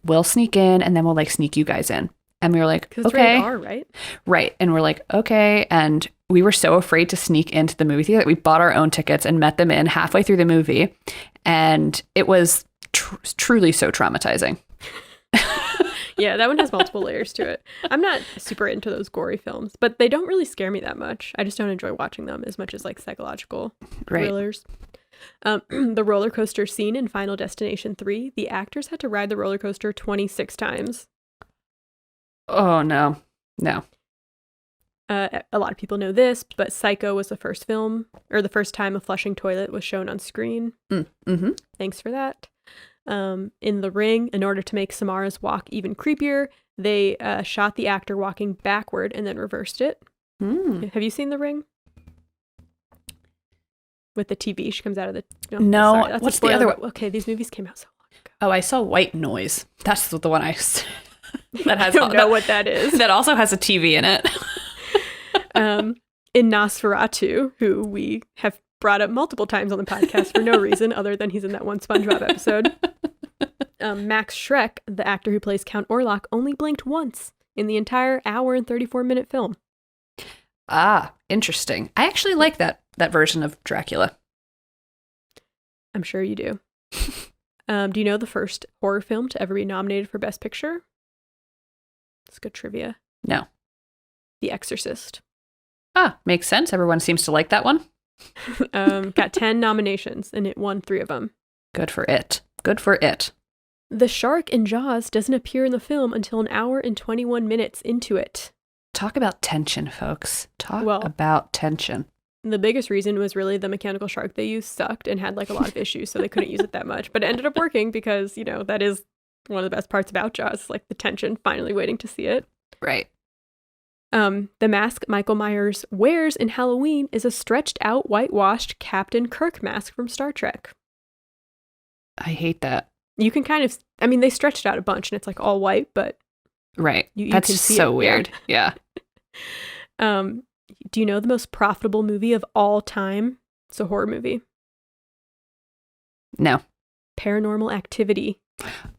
we'll sneak in and then we'll like sneak you guys in. And we were like, okay. It's rated
R, right?
Right. And we're like, okay. And we were so afraid to sneak into the movie theater that we bought our own tickets and met them in halfway through the movie. And it was truly so traumatizing.
Yeah, that one has multiple layers to it. I'm not super into those gory films, but they don't really scare me that much. I just don't enjoy watching them as much as like psychological thrillers. The roller coaster scene in Final Destination 3, the actors had to ride the roller coaster 26 times.
Oh, no.
A lot of people know this, but Psycho was the first film, or the first time a flushing toilet was shown on screen.
Mm-hmm.
Thanks for that. In The Ring, in order to make Samara's walk even creepier, they shot the actor walking backward and then reversed it. Have you seen The Ring? With the TV, she comes out of the...
No,
sorry,
what's the other one?
Okay, these movies came out so long ago.
Oh, I saw White Noise. That's the one I... that has,
I don't know what that is.
That also has a TV in it.
In Nosferatu, who we have brought up multiple times on the podcast for no reason other than he's in that one SpongeBob episode. Max Schreck, the actor who plays Count Orlok, only blinked once in the entire hour and 34-minute film.
Ah, interesting. I actually like that version of Dracula.
I'm sure you do. Do you know the first horror film to ever be nominated for Best Picture? It's good trivia.
No.
The Exorcist.
Ah, makes sense. Everyone seems to like that one.
Got 10 nominations, and it won 3 of them.
Good for it.
The shark in Jaws doesn't appear in the film until an hour and 21 minutes into it.
Talk about tension, folks. About tension.
The biggest reason was really the mechanical shark they used sucked and had like a lot of issues, so they couldn't use it that much. But it ended up working because, you know, that is one of the best parts about Jaws, like the tension, finally waiting to see it.
Right.
The mask Michael Myers wears in Halloween is a stretched out, whitewashed Captain Kirk mask from Star Trek.
I hate that.
You can kind of, I mean, they stretched out a bunch and it's like all white, but.
Right.
You
That's
can
just
see
so
it.
weird. Yeah.
Do you know the most profitable movie of all time? It's a horror movie.
No.
Paranormal Activity.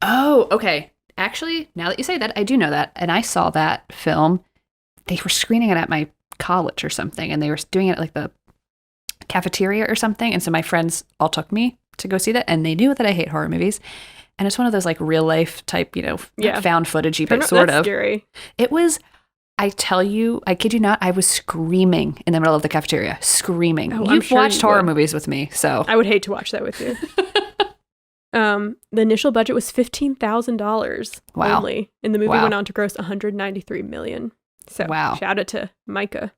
Oh, okay. Actually, now that you say that, I do know that. And I saw that film. They were screening it at my college or something, and they were doing it at like the cafeteria or something. And so my friends all took me to go see that, and they knew that I hate horror movies. And it's one of those like real life type,
Yeah.
found footagey, but sort
That's
of.
scary.
It was, I tell you, I kid you not, I was screaming in the middle of the cafeteria. Screaming.
Oh, I'm
You've
sure
watched
you
horror
would.
movies with me, so.
I would hate to watch that with you. The initial budget was $15,000
Wow.
only, and the movie
Wow.
went on to gross $193 million. So
Wow.
shout out to Micah.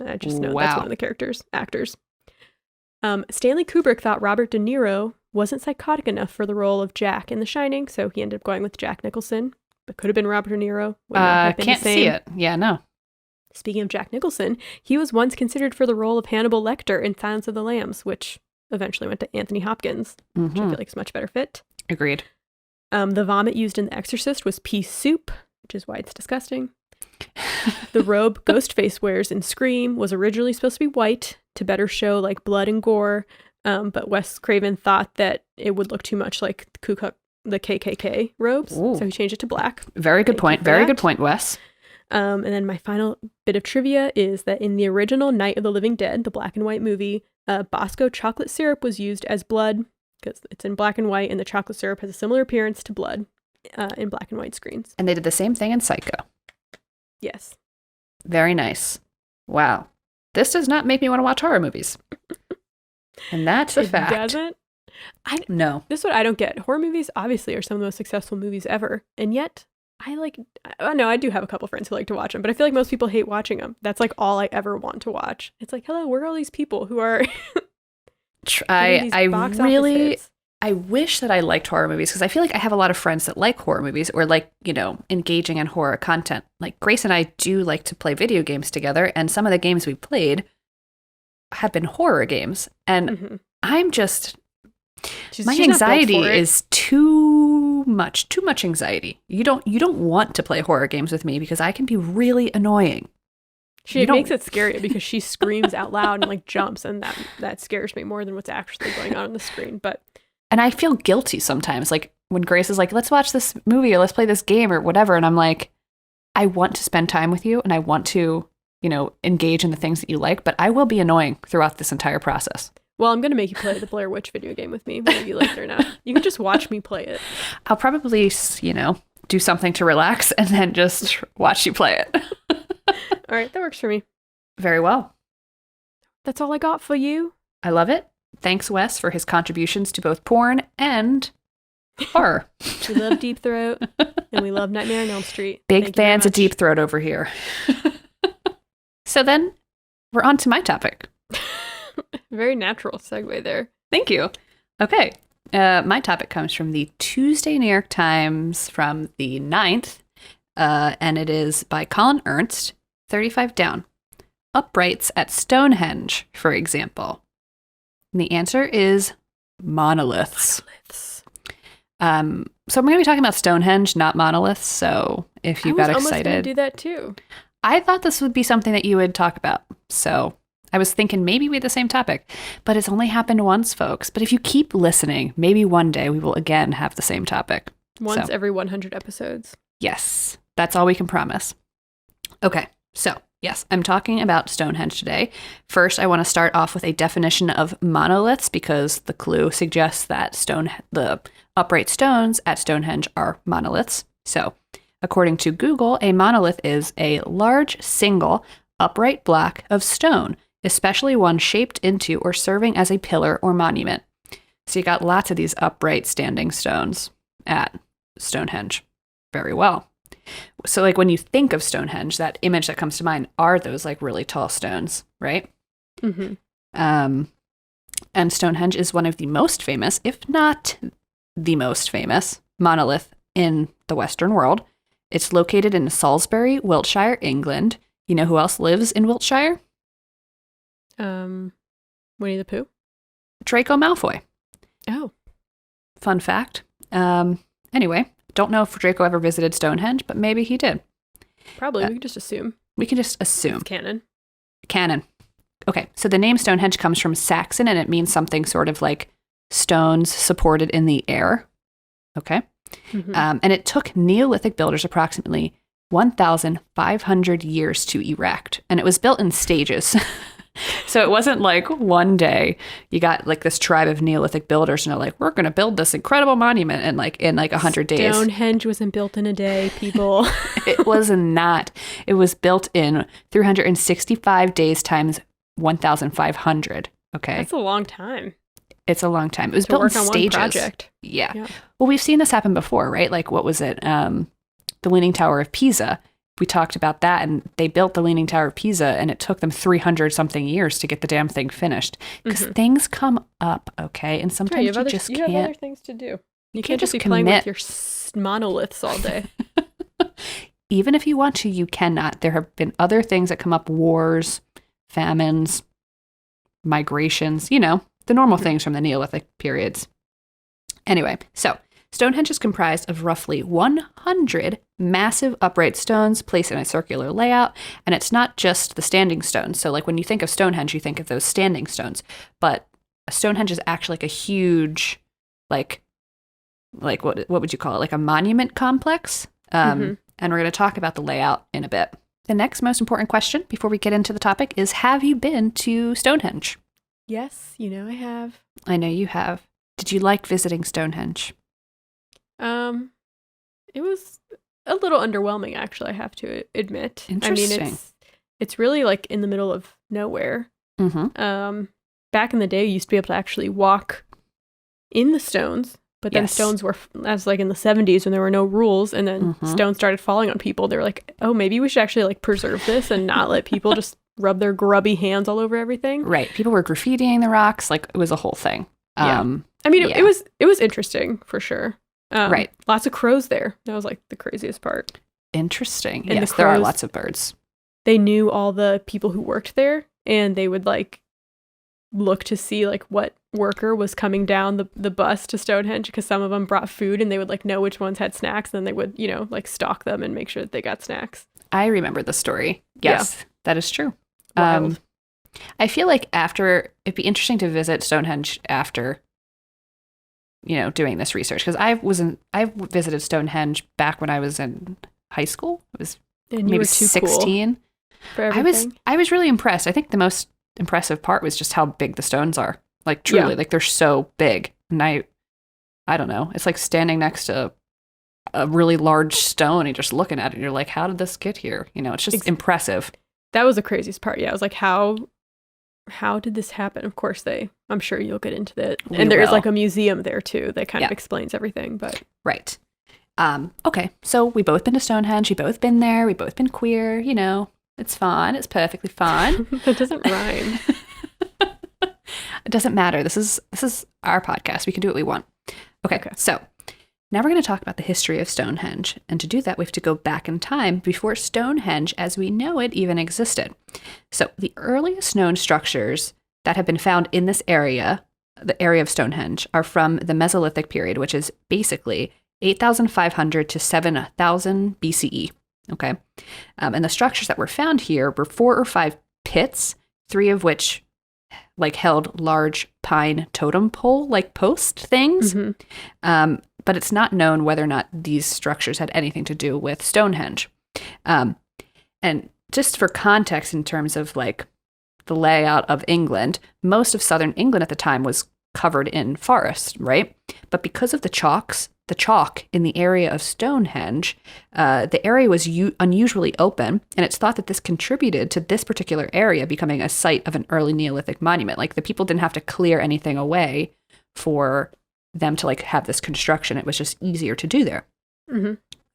I just know that's
Wow.
one of the actors. Stanley Kubrick thought Robert De Niro wasn't psychotic enough for the role of Jack in The Shining, so he ended up going with Jack Nicholson. But could have been Robert De Niro. Would not have been
Can't
the same.
see it. Yeah, no.
Speaking of Jack Nicholson, he was once considered for the role of Hannibal Lecter in Silence of the Lambs, which eventually went to Anthony Hopkins, which I feel like is a much better fit.
Agreed.
The vomit used in The Exorcist was pea soup, which is why it's disgusting. The robe Ghostface wears in Scream was originally supposed to be white to better show like blood and gore, but Wes Craven thought that it would look too much like the KKK robes,
Ooh.
so he changed it to black.
Very good
Thank
point.
you for
Very
that.
good point, Wes.
And then my final bit of trivia is that in the original Night of the Living Dead, the black and white movie, Bosco chocolate syrup was used as blood because it's in black and white, and the chocolate syrup has a similar appearance to blood in black and white screens.
And they did the same thing in Psycho.
Yes.
Very nice. Wow. This does not make me want to watch horror movies. And that's a
It
fact.
doesn't.
No.
This is what I don't get. Horror movies obviously are some of the most successful movies ever, and yet I do have a couple friends who like to watch them, but I feel like most people hate watching them. That's like all I ever want to watch. It's like, hello, where are all these people who are getting these box office hits?
I wish that I liked horror movies because I feel like I have a lot of friends that like horror movies or like, engaging in horror content. Like Grace and I do like to play video games together, and some of the games we played have been horror games. And
Mhm.
I'm just,
She's
my
not built
anxiety
for it.
is too much anxiety. You don't want to play horror games with me because I can be really annoying.
It makes it scarier because she screams out loud and like jumps, and that scares me more than what's actually going on the screen.
And I feel guilty sometimes, like when Grace is like, let's watch this movie or let's play this game or whatever. And I'm like, I want to spend time with you and I want to, engage in the things that you like, but I will be annoying throughout this entire process.
Well, I'm going to make you play the Blair Witch video game with me, whether you like it or not. You can just watch me play it.
I'll probably, do something to relax and then just watch you play it.
All right, that works for me.
Very well.
That's all I got for you.
I love it. Thanks, Wes, for his contributions to both porn and horror.
We love Deep Throat, and we love Nightmare on Elm Street.
Big
Thank you very
fans of
much.
Deep Throat over here. So then we're on to my topic.
Very natural segue there.
Thank you. Okay. My topic comes from the Tuesday New York Times from the 9th, and it is by Colin Ernst, 35 down. Uprights at Stonehenge, for example. And the answer is monoliths. So I'm going to be talking about Stonehenge, not monoliths. So if you got
I was almost going to
excited,
do that too.
I thought this would be something that you would talk about. So I was thinking maybe we had the same topic, but it's only happened once, folks. But if you keep listening, maybe one day we will again have the same topic.
Once
So,
every 100 episodes.
yes, that's all we can promise. Okay, so yes, I'm talking about Stonehenge today. First, I want to start off with a definition of monoliths because the clue suggests that the upright stones at Stonehenge are monoliths. So, according to Google, a monolith is a large, single, upright block of stone, especially one shaped into or serving as a pillar or monument. So you got lots of these upright standing stones at Stonehenge. Very well. So like when you think of Stonehenge, that image that comes to mind are those like really tall stones, right?
Mm-hmm.
And Stonehenge is one of the most famous, if not the most famous, monolith in the Western world. It's located in Salisbury, Wiltshire, England. You know who else lives in Wiltshire?
Winnie the Pooh?
Draco Malfoy.
Oh.
Fun fact. Anyway, don't know if Draco ever visited Stonehenge, but maybe he did.
Probably. We could just assume.
We can just assume.
It's canon.
Canon. Okay, so the name Stonehenge comes from Saxon, and it means something sort of like stones supported in the air. Okay?
Mhm.
And it took Neolithic builders approximately 1,500 years to erect, and it was built in stages. So it wasn't like one day you got like this tribe of Neolithic builders and they're like, we're going to build this incredible monument in like 100 days.
Stonehenge wasn't built in a day, people.
It was not. It was built in 365 days times 1,500. Okay.
That's a long time.
It's a long time. It was
to
built
work
in
on
stages.
one project.
Yeah.
Yeah.
Well, we've seen this happen before, right? Like, what was it? The Leaning Tower of Pisa. We talked about that, and they built the Leaning Tower of Pisa, and it took them 300 something years to get the damn thing finished. Because things come up, okay? And sometimes you just can't.
You have other things to do. You can't just be
commit.
playing with your monoliths all day.
Even if you want to, you cannot. There have been other things that come up: wars, famines, migrations. You know, the normal things from the Neolithic periods. Anyway, so Stonehenge is comprised of roughly 100 massive upright stones placed in a circular layout, and it's not just the standing stones. So like when you think of Stonehenge, you think of those standing stones, but Stonehenge is actually like a huge, like what would you call it? Like a monument complex. And we're going to talk about the layout in a bit. The next most important question before we get into the topic is, have you been to Stonehenge?
Yes, I have.
I know you have. Did you like visiting Stonehenge?
It was a little underwhelming, actually, I have to admit.
Interesting.
I mean, it's really like in the middle of nowhere. Back in the day, you used to be able to actually walk in the stones, but then stones were, as like in the 70s when there were no rules, and then stones started falling on people. They were like, oh, maybe we should actually like preserve this and not let people just rub their grubby hands all over everything.
Right. People were graffitiing the rocks. Like, it was a whole thing.
Yeah. I mean, it was interesting for sure.
Right.
Lots of crows there. That was like the craziest part.
Interesting.
And
yes,
the
there are
crows,
lots of birds.
They knew all the people who worked there, and they would like look to see like what worker was coming down the bus to Stonehenge, because some of them brought food, and they would like know which ones had snacks, and then they would, like stalk them and make sure that they got snacks.
I remember the story. Yes, that is true.
Wild.
I feel like it'd be interesting to visit Stonehenge after, doing this research, because I visited Stonehenge back when I was in high school. It was
and
maybe
were too
16.
Cool for everything.
I was really impressed. I think the most impressive part was just how big the stones are. Like truly, like they're so big. And I don't know. It's like standing next to a really large stone and just looking at it and you're like, how did this get here? It's just impressive.
That was the craziest part. Yeah, I was like, how did this happen? Of course I'm sure you'll get into that. And there is like a museum there too that kind of explains everything, but.
Right. Okay. So we both been to Stonehenge. We both been there. We both been queer, it's fun. It's perfectly fun.
That doesn't rhyme.
It doesn't matter. This is our podcast. We can do what we want. Okay. So now we're going to talk about the history of Stonehenge. And to do that, we have to go back in time before Stonehenge as we know it even existed. So the earliest known structures that have been found in this area, the area of Stonehenge, are from the Mesolithic period, which is basically 8,500 to 7,000 BCE. Okay. And the structures that were found here were 4 or 5 pits, 3 of which like held large pine totem pole like post things. But it's not known whether or not these structures had anything to do with Stonehenge. And just for context, in terms of like the layout of England, most of southern England at the time was covered in forest, right? But because of the chalk in the area of Stonehenge, the area was unusually open, and it's thought that this contributed to this particular area becoming a site of an early Neolithic monument. Like the people didn't have to clear anything away for them to like have this construction. It was just easier to do there.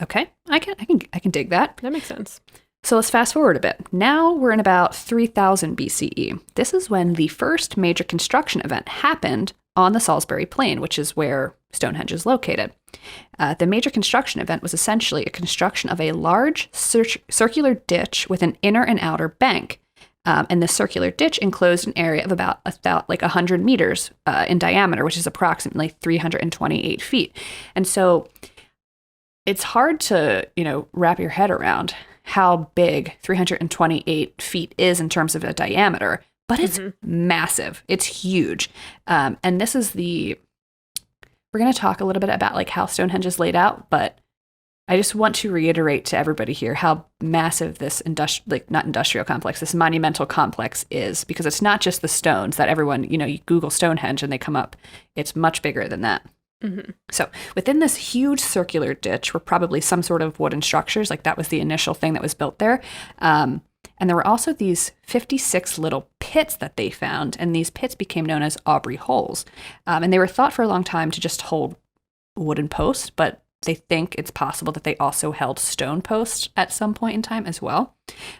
Okay, I can dig that.
That makes sense.
So let's fast forward a bit. Now we're in about 3000 BCE. This is when the first major construction event happened on the Salisbury Plain, which is where Stonehenge is located. The major construction event was essentially a construction of a large circular ditch with an inner and outer bank. And the circular ditch enclosed an area of about 100 meters in diameter, which is approximately 328 feet. And so it's hard to, wrap your head around how big 328 feet is in terms of a diameter, but it's massive. It's huge. And this is we're going to talk a little bit about like how Stonehenge is laid out, but I just want to reiterate to everybody here how massive this this monumental complex is, because it's not just the stones that everyone, you Google Stonehenge and they come up. It's much bigger than that. Mm-hmm. So within this huge circular ditch were probably some sort of wooden structures. Like that was the initial thing that was built there. And there were also these 56 little pits that they found. And these pits became known as Aubry Holes. And they were thought for a long time to just hold wooden posts, but they think it's possible that they also held stone posts at some point in time as well.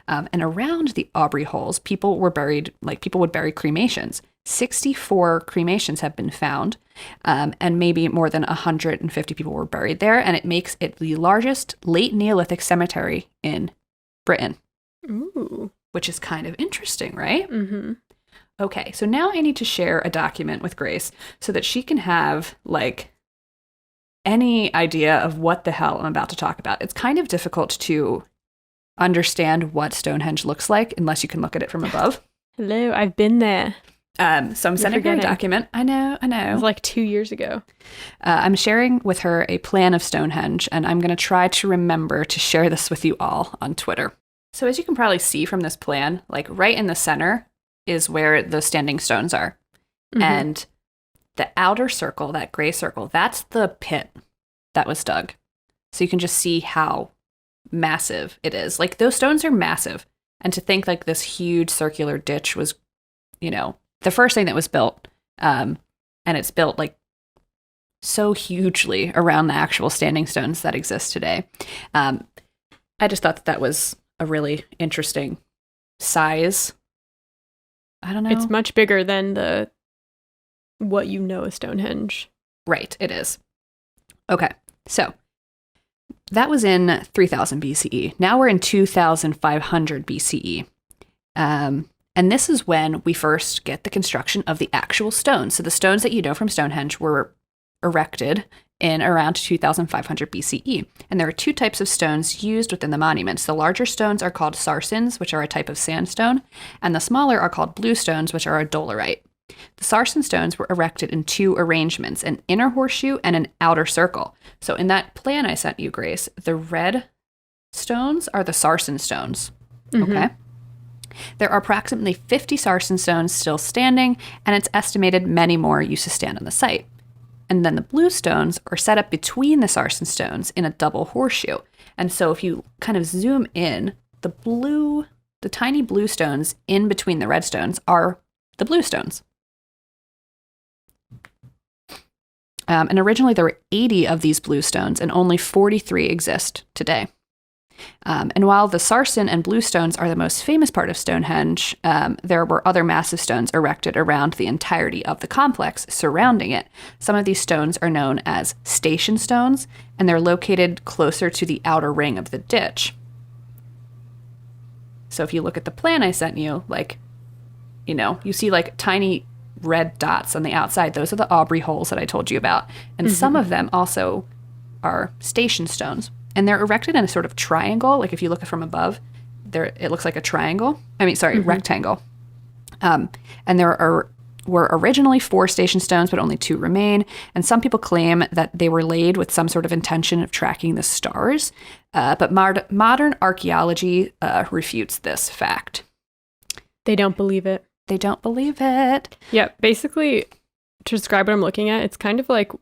And around the Aubry Holes, people would bury cremations. 64 cremations have been found, and maybe more than 150 people were buried there. And it makes it the largest late Neolithic cemetery in Britain.
Ooh.
Which is kind of interesting, right?
Mm-hmm.
Okay, so now I need to share a document with Grace so that she can have, any idea of what the hell I'm about to talk about. It's kind of difficult to understand what Stonehenge looks like unless you can look at it from above.
Hello, I've been there.
So I'm sending her a document. I know.
It was like 2 years ago.
I'm sharing with her a plan of Stonehenge, and I'm going to try to remember to share this with you all on Twitter. So as you can probably see from this plan, right in the center is where the standing stones are. Mm-hmm. And the outer circle, that gray circle, that's the pit that was dug. So you can just see how massive it is. Those stones are massive. And to think this huge circular ditch was, the first thing that was built. And it's built so hugely around the actual standing stones that exist today. I just thought that was a really interesting size. I don't know.
It's much bigger than what you know as Stonehenge.
Right, it is. Okay, so that was in 3000 BCE. Now we're in 2500 BCE. And this is when we first get the construction of the actual stones. So the stones that you know from Stonehenge were erected in around 2500 BCE. And there are two types of stones used within the monuments. The larger stones are called sarsons, which are a type of sandstone, and the smaller are called bluestones, which are a dolerite. The Sarson Stones were erected in two arrangements, an inner horseshoe and an outer circle. So in that plan I sent you, Grace, the red stones are the Sarson Stones. Mm-hmm. Okay? There are approximately 50 Sarson Stones still standing, and it's estimated many more used to stand on the site. And then the blue stones are set up between the Sarson Stones in a double horseshoe. And so if you kind of zoom in, the tiny blue stones in between the red stones are the blue stones. And originally there were 80 of these blue stones, and only 43 exist today. And while the Sarson and blue stones are the most famous part of Stonehenge, there were other massive stones erected around the entirety of the complex surrounding it. Some of these stones are known as station stones, and they're located closer to the outer ring of the ditch. So if you look at the plan I sent you, you see tiny red dots on the outside. Those are the Aubry Holes that I told you about. And some of them also are station stones. And they're erected in a sort of triangle. If you look from above, it looks like a triangle. Rectangle. And there were originally 4 station stones, but only 2 remain. And some people claim that they were laid with some sort of intention of tracking the stars. But modern archaeology refutes this fact.
They don't believe it.
They don't believe it.
Yeah, basically, to describe what I'm looking at, it's kind of like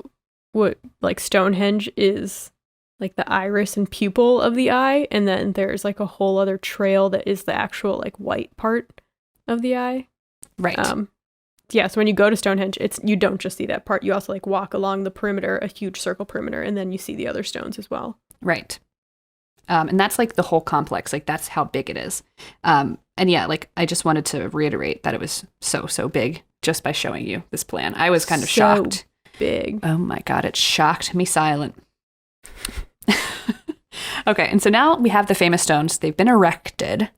what Stonehenge is the iris and pupil of the eye, and then there's a whole other trail that is the actual white part of the eye.
Right.
Yeah, so when you go to Stonehenge, you don't just see that part. You also walk along the perimeter, a huge circle perimeter, and then you see the other stones as well.
Right. And that's the whole complex. That's how big it is. And yeah, I just wanted to reiterate that it was so big just by showing you this plan. I was kind of shocked.
Big.
Oh my God, it shocked me silent. Okay, and so now we have the famous stones. They've been erected.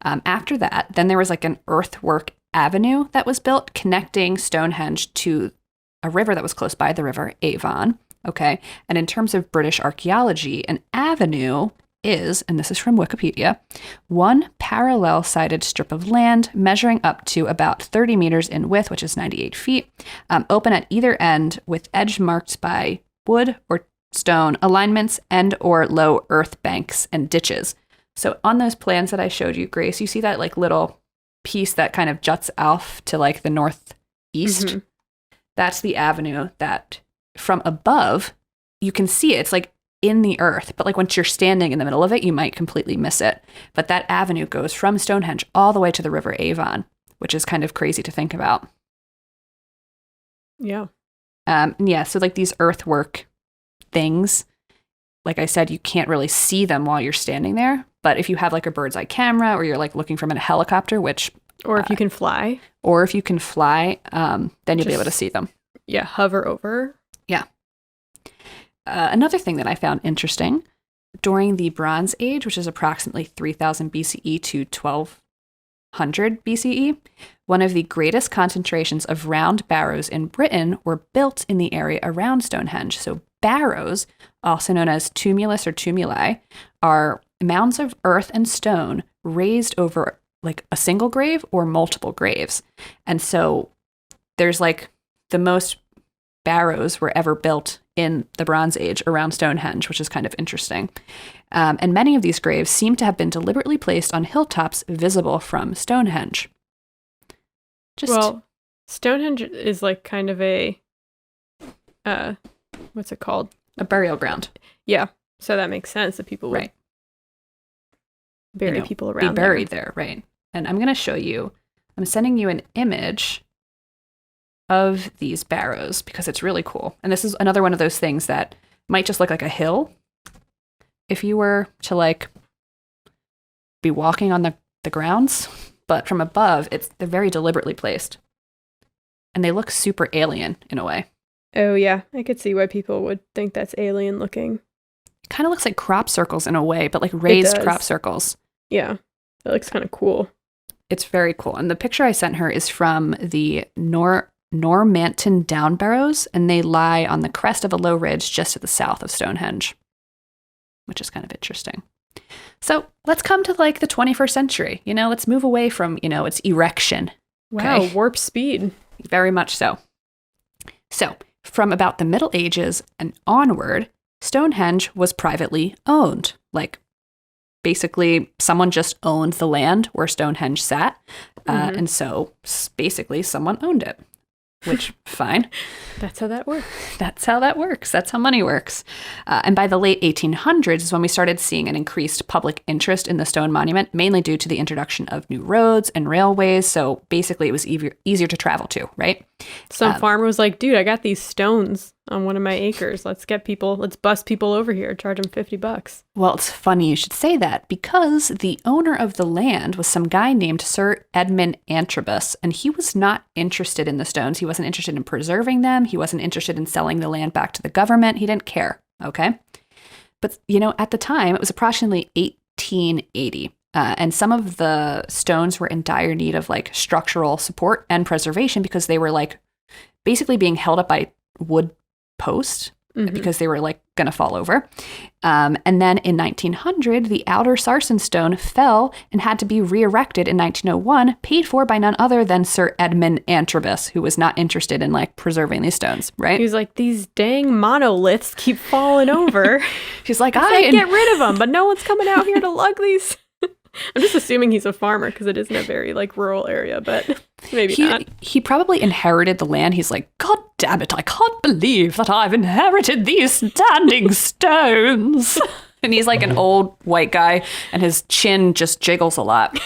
After that, then there was an earthwork avenue that was built connecting Stonehenge to a river that was close by, the river Avon. Okay, and in terms of British archaeology, an avenue is, and this is from Wikipedia, one parallel-sided strip of land measuring up to about 30 meters in width, which is 98 feet, open at either end with edge marked by wood or stone alignments and or low earth banks and ditches. So on those plans that I showed you, Grace, you see that like little piece that kind of juts off to like the northeast? Mm-hmm. That's the avenue that from above, you can see it. It's like in the earth, but like once you're standing in the middle of it, you might completely miss it. But that avenue goes from Stonehenge all the way to the River Avon, which is kind of crazy to think about.
Yeah.
So like these earthwork things, like I said, you can't really see them while you're standing there. But if you have like a bird's eye camera or you're like looking from a helicopter,
or if you can fly,
then you'll be able to see them.
Yeah. Hover over.
Yeah. Another thing that I found interesting during the Bronze Age, which is approximately 3000 BCE to 1200 BCE, one of the greatest concentrations of round barrows in Britain were built in the area around Stonehenge. So barrows, also known as tumulus or tumuli, are mounds of earth and stone raised over like a single grave or multiple graves. And so there's like the most barrows were ever built in the Bronze Age around Stonehenge, which is kind of interesting. And many of these graves seem to have been deliberately placed on hilltops visible from Stonehenge.
Well, Stonehenge is like kind of a, what's it called?
A burial ground.
Yeah. So that makes sense that people would bury people around
be buried there, right? And I'm going to show you, I'm sending you an image of these barrows because it's really cool. And this is another one of those things that might just look like a hill if you were to like be walking on the grounds, but from above they're very deliberately placed. And they look super alien in a way.
Oh yeah, I could see why people would think that's alien looking.
It kind of looks like crop circles in a way, but like raised crop circles.
Yeah, that looks kind of cool.
It's very cool. And the picture I sent her is from the Normanton Down Barrows, and they lie on the crest of a low ridge just to the south of Stonehenge, which is kind of interesting. So let's come to like the 21st century. Let's move away from, its erection.
Wow, okay? Warp speed.
Very much so. So from about the Middle Ages and onward, Stonehenge was privately owned. Like basically someone just owned the land where Stonehenge sat. And so basically someone owned it, which fine.
That's how that works.
That's how that works. That's how money works. And by the late 1800s is when we started seeing an increased public interest in the stone monument, mainly due to the introduction of new roads and railways. So basically it was easier to travel to, right?
Some farmer was like, dude, I got these stones on one of my acres. Let's bust people over here, charge them $50.
Well, it's funny you should say that because the owner of the land was some guy named Sir Edmund Antrobus, and he was not interested in the stones. He wasn't interested in preserving them. He wasn't interested in selling the land back to the government. He didn't care, okay? But, at the time, it was approximately 1880. And some of the stones were in dire need of like structural support and preservation because they were like basically being held up by wood posts because they were like going to fall over. And then in 1900, the outer Sarson Stone fell and had to be re-erected in 1901, paid for by none other than Sir Edmund Antrobus, who was not interested in like preserving these stones, right?
He was like, these dang monoliths keep falling over.
He's like,
I can't get rid of them, but no one's coming out here to lug these. I'm just assuming he's a farmer because it isn't a very like rural area, but maybe not.
He probably inherited the land. He's like, God damn it, I can't believe that I've inherited these standing stones. And he's like an old white guy and his chin just jiggles a lot.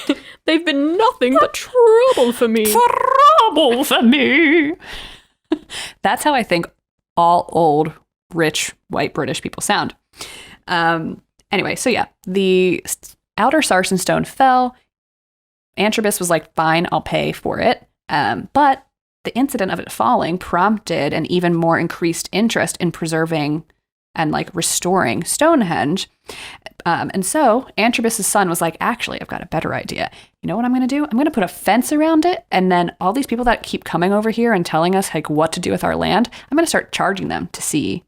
They've been nothing but trouble for me.
Trouble for me. That's how I think all old, rich, white British people sound. Anyway, so yeah, the outer Sarson Stone fell. Antrobus was like, fine, I'll pay for it. But the incident of it falling prompted an even more increased interest in preserving and like restoring Stonehenge. And so Antrobus's son was like, actually, I've got a better idea. You know what I'm going to do? I'm going to put a fence around it. And then all these people that keep coming over here and telling us like what to do with our land, I'm going to start charging them to see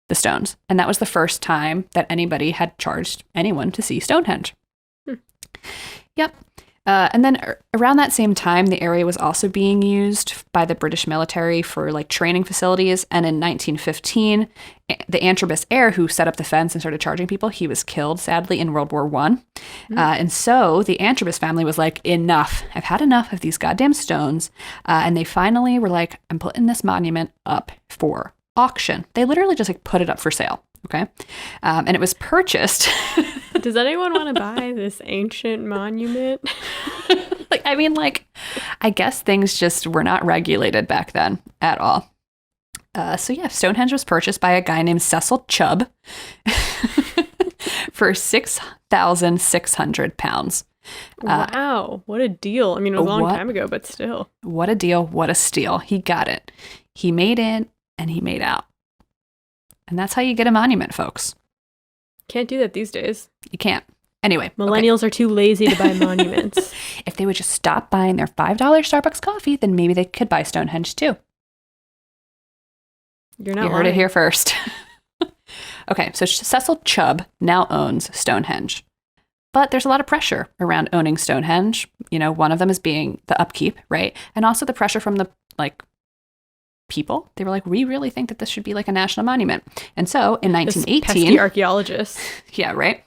the stones. And that was the first time that anybody had charged anyone to see Stonehenge. Yep. And then around that same time, the area was also being used by the British military for like training facilities. And in 1915, the Antrobus heir who set up the fence and started charging people, he was killed, sadly, in World War I. And so the Antrobus family was like, enough. I've had enough of these goddamn stones. And they finally were like, I'm putting this monument up for auction. They literally just like put it up for sale. Okay. And it was purchased.
Does anyone want to buy this ancient monument?
I guess things just were not regulated back then at all. Stonehenge was purchased by a guy named Cecil Chubb for £6,600.
Wow, what a deal. I mean, it was a long time ago, but still.
What a deal, what a steal. He got it. He made in and he made out. And that's how you get a monument, folks.
Can't do that these days.
You can't. Anyway.
Millennials are too lazy to buy monuments.
If they would just stop buying their $5 Starbucks coffee, then maybe they could buy Stonehenge too.
You're not
You heard it here first. Okay, so Cecil Chubb now owns Stonehenge. But there's a lot of pressure around owning Stonehenge. You know, one of them is being the upkeep, right? And also the pressure from the, people. They were like, we really think that this should be like a national monument. And so in 1918...
pesky archaeologists.
Yeah, right?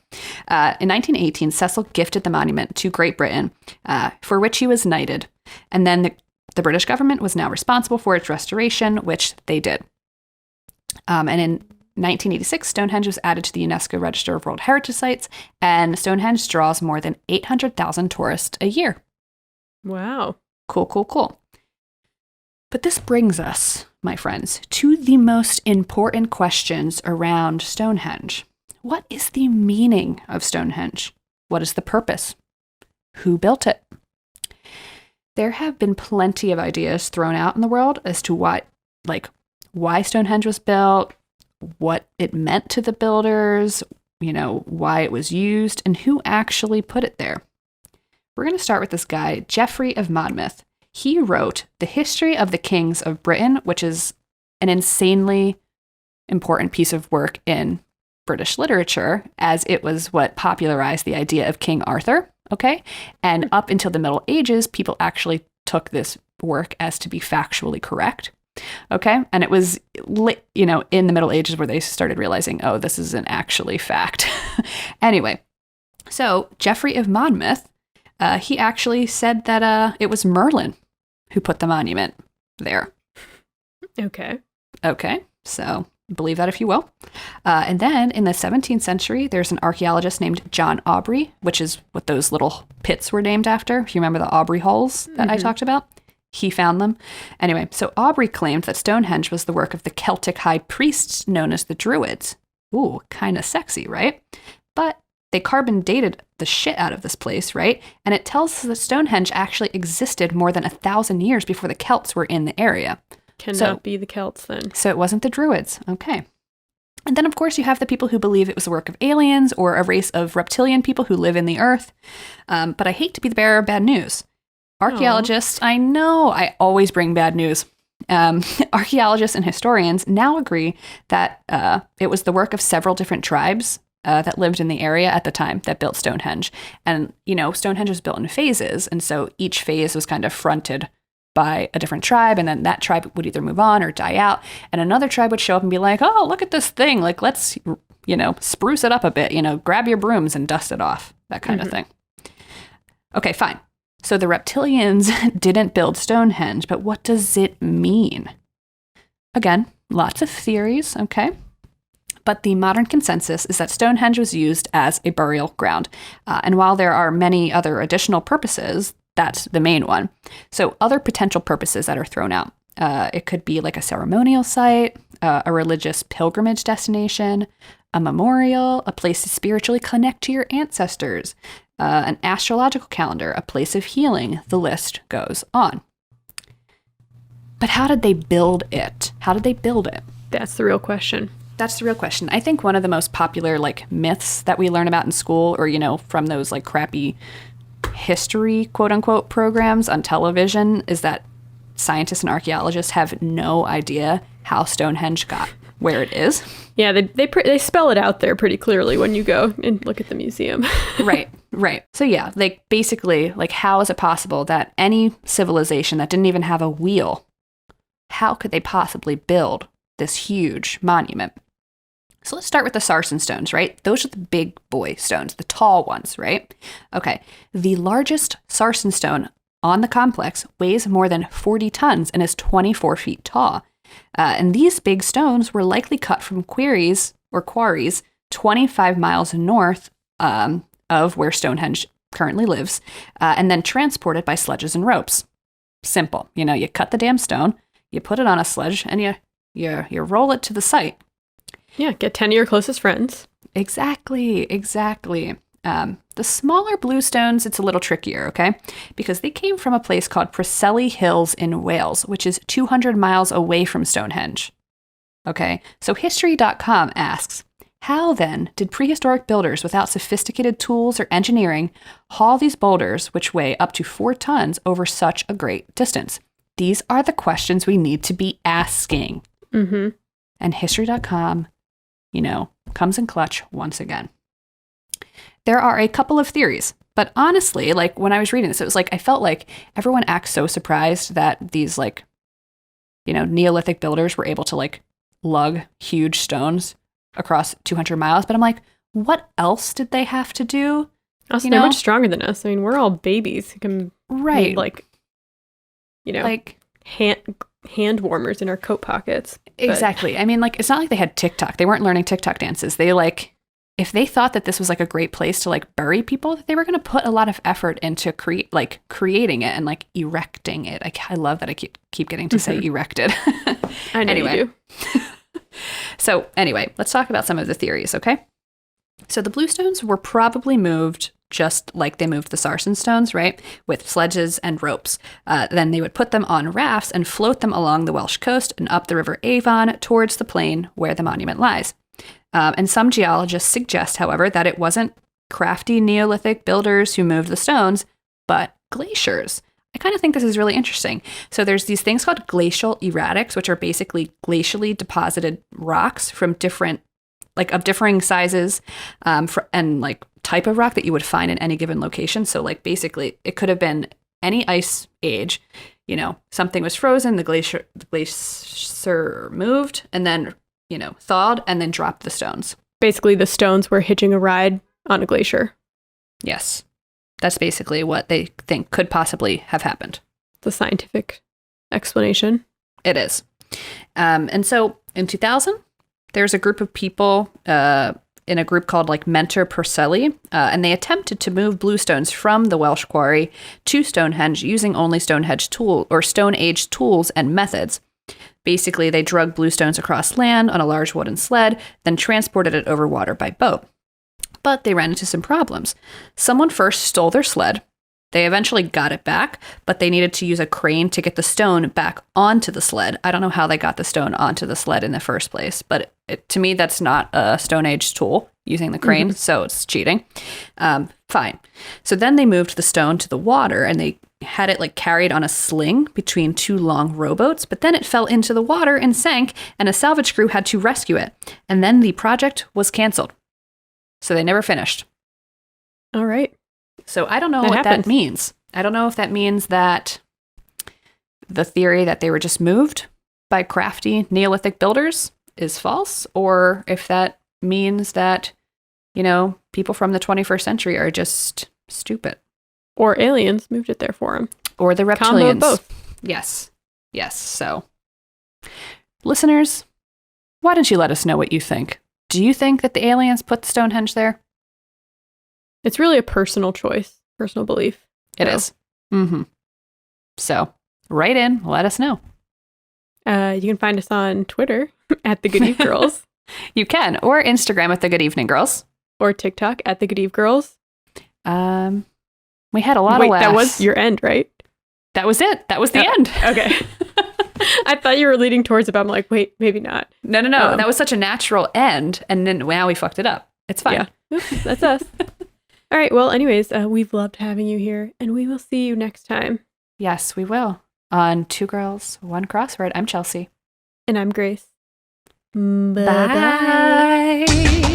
In 1918, Cecil gifted the monument to Great Britain, for which he was knighted. And then the British government was now responsible for its restoration, which they did. And in 1986, Stonehenge was added to the UNESCO Register of World Heritage Sites, and Stonehenge draws more than 800,000 tourists a year.
Wow.
Cool. But this brings us, my friends, to the most important questions around Stonehenge. What is the meaning of Stonehenge? What is the purpose? Who built it? There have been plenty of ideas thrown out in the world as to why Stonehenge was built, what it meant to the builders, why it was used, and who actually put it there. We're going to start with this guy, Geoffrey of Monmouth. He wrote The History of the Kings of Britain, which is an insanely important piece of work in British literature, as it was what popularized the idea of King Arthur, okay? And up until the Middle Ages, people actually took this work as to be factually correct, okay? And it was, in the Middle Ages where they started realizing, oh, this isn't actually fact. Anyway, so Geoffrey of Monmouth, he actually said that it was Merlin who put the monument there.
Okay,
so believe that if you will. And then in the 17th century, there's an archaeologist named John Aubry, which is what those little pits were named after. If you remember the Aubry Holes that I talked about, he found them. Anyway, so Aubry claimed that Stonehenge was the work of the Celtic high priests known as the Druids. Ooh, kind of sexy, right? But they carbon dated the shit out of this place, right? And it tells us that Stonehenge actually existed more than 1,000 years before the Celts were in the area.
Cannot be the Celts then.
So it wasn't the Druids. Okay. And then, of course, you have the people who believe it was the work of aliens or a race of reptilian people who live in the earth. But I hate to be the bearer of bad news. Archaeologists, I know, I always bring bad news. Archaeologists and historians now agree that it was the work of several different tribes that lived in the area at the time that built Stonehenge. And, Stonehenge was built in phases. And so each phase was kind of fronted by a different tribe. And then that tribe would either move on or die out. And another tribe would show up and be like, oh, look at this thing. Like, let's, spruce it up a bit, grab your brooms and dust it off. That kind of thing. Okay, fine. So the reptilians didn't build Stonehenge, but what does it mean? Again, lots of theories, okay? But the modern consensus is that Stonehenge was used as a burial ground. And while there are many other additional purposes, that's the main one. So other potential purposes that are thrown out. It could be like a ceremonial site, a religious pilgrimage destination, a memorial, a place to spiritually connect to your ancestors, an astrological calendar, a place of healing. The list goes on. But how did they build it?
That's the real question.
I think one of the most popular myths that we learn about in school or, from those crappy history, quote unquote, programs on television is that scientists and archaeologists have no idea how Stonehenge got where it is.
Yeah, they spell it out there pretty clearly when you go and look at the museum.
Right. So yeah, like basically, like how is it possible that any civilization that didn't even have a wheel, how could they possibly build this huge monument? So let's start with the Sarson Stones, right? Those are the big boy stones, the tall ones, right? Okay, the largest Sarson Stone on the complex weighs more than 40 tons and is 24 feet tall. And these big stones were likely cut from quarries 25 miles north of where Stonehenge currently lives, and then transported by sledges and ropes. Simple. You cut the damn stone, you put it on a sledge, and you roll it to the site.
Yeah, get 10 of your closest friends.
Exactly. The smaller blue stones, it's a little trickier, okay? Because they came from a place called Preseli Hills in Wales, which is 200 miles away from Stonehenge. Okay, so History.com asks, how then did prehistoric builders without sophisticated tools or engineering haul these boulders, which weigh up to 4 tons, over such a great distance? These are the questions we need to be asking.
Mm-hmm.
And History.com, comes in clutch once again. There are a couple of theories, but honestly, like when I was reading this, it was like I felt like everyone acts so surprised that these Neolithic builders were able to lug huge stones across 200 miles. But I'm like, what else did they have to do?
Also, they're much stronger than us. I mean, we're all babies who can hand warmers in our coat pockets.
Exactly. I mean, it's not like they had TikTok. They weren't learning TikTok dances. They if they thought that this was a great place to bury people, they were going to put a lot of effort into creating it and erecting it. I love that I keep getting to say erected.
I know
anyway.
you do.
So anyway, let's talk about some of the theories, okay? So the blue stones were probably moved just like they moved the Sarson Stones, right? With sledges and ropes. Then they would put them on rafts and float them along the Welsh coast and up the River Avon towards the plain where the monument lies. And some geologists suggest, however, that it wasn't crafty Neolithic builders who moved the stones, but glaciers. I kind of think this is really interesting. So there's these things called glacial erratics, which are basically glacially deposited rocks from different, of differing sizes, and type of rock that you would find in any given location. So basically it could have been any ice age, something was frozen, the glacier moved, and then thawed and then dropped the stones.
Basically, the stones were hitching a ride on a glacier.
Yes. That's basically what they think could possibly have happened.
The scientific explanation.
It is. And so in 2000, there's a group of people in a group called Mentor Preseli, and they attempted to move blue stones from the Welsh quarry to Stonehenge using only Stone Age tools and methods. Basically, they drug blue stones across land on a large wooden sled, then transported it over water by boat. But they ran into some problems. Someone first stole their sled. They eventually got it back, but they needed to use a crane to get the stone back onto the sled. I don't know how they got the stone onto the sled in the first place, but to me, that's not a Stone Age tool, using the crane, so it's cheating. Fine. So then they moved the stone to the water, and they had it carried on a sling between 2 long rowboats, but then it fell into the water and sank, and a salvage crew had to rescue it. And then the project was canceled. So they never finished.
All right.
So I don't know what that means. I don't know if that means that the theory that they were just moved by crafty Neolithic builders is false, or if that means that, people from the 21st century are just stupid.
Or aliens moved it there for them.
Or the reptilians.
Combo of both.
Yes. So, listeners, why don't you let us know what you think? Do you think that the aliens put Stonehenge there?
It's really a personal choice, personal belief.
It is. Mm-hmm. So, write in, let us know.
You can find us on Twitter at The Good Eve Girls.
You can, or Instagram at The Good Evening Girls.
Or TikTok at The Good Eve Girls.
We had a lot of laughs.
That was your end, right?
That was it. That was the end.
Okay. I thought you were leading towards it, but I'm like, wait, maybe not.
No. That was such a natural end, and then now we fucked it up. It's fine.
Yeah. Oops, that's us. All right. Well, anyways, we've loved having you here, and we will see you next time.
Yes, we will. On 2 Girls, 1 Crossword, I'm Chelsea.
And I'm Grace. Bye.
Bye.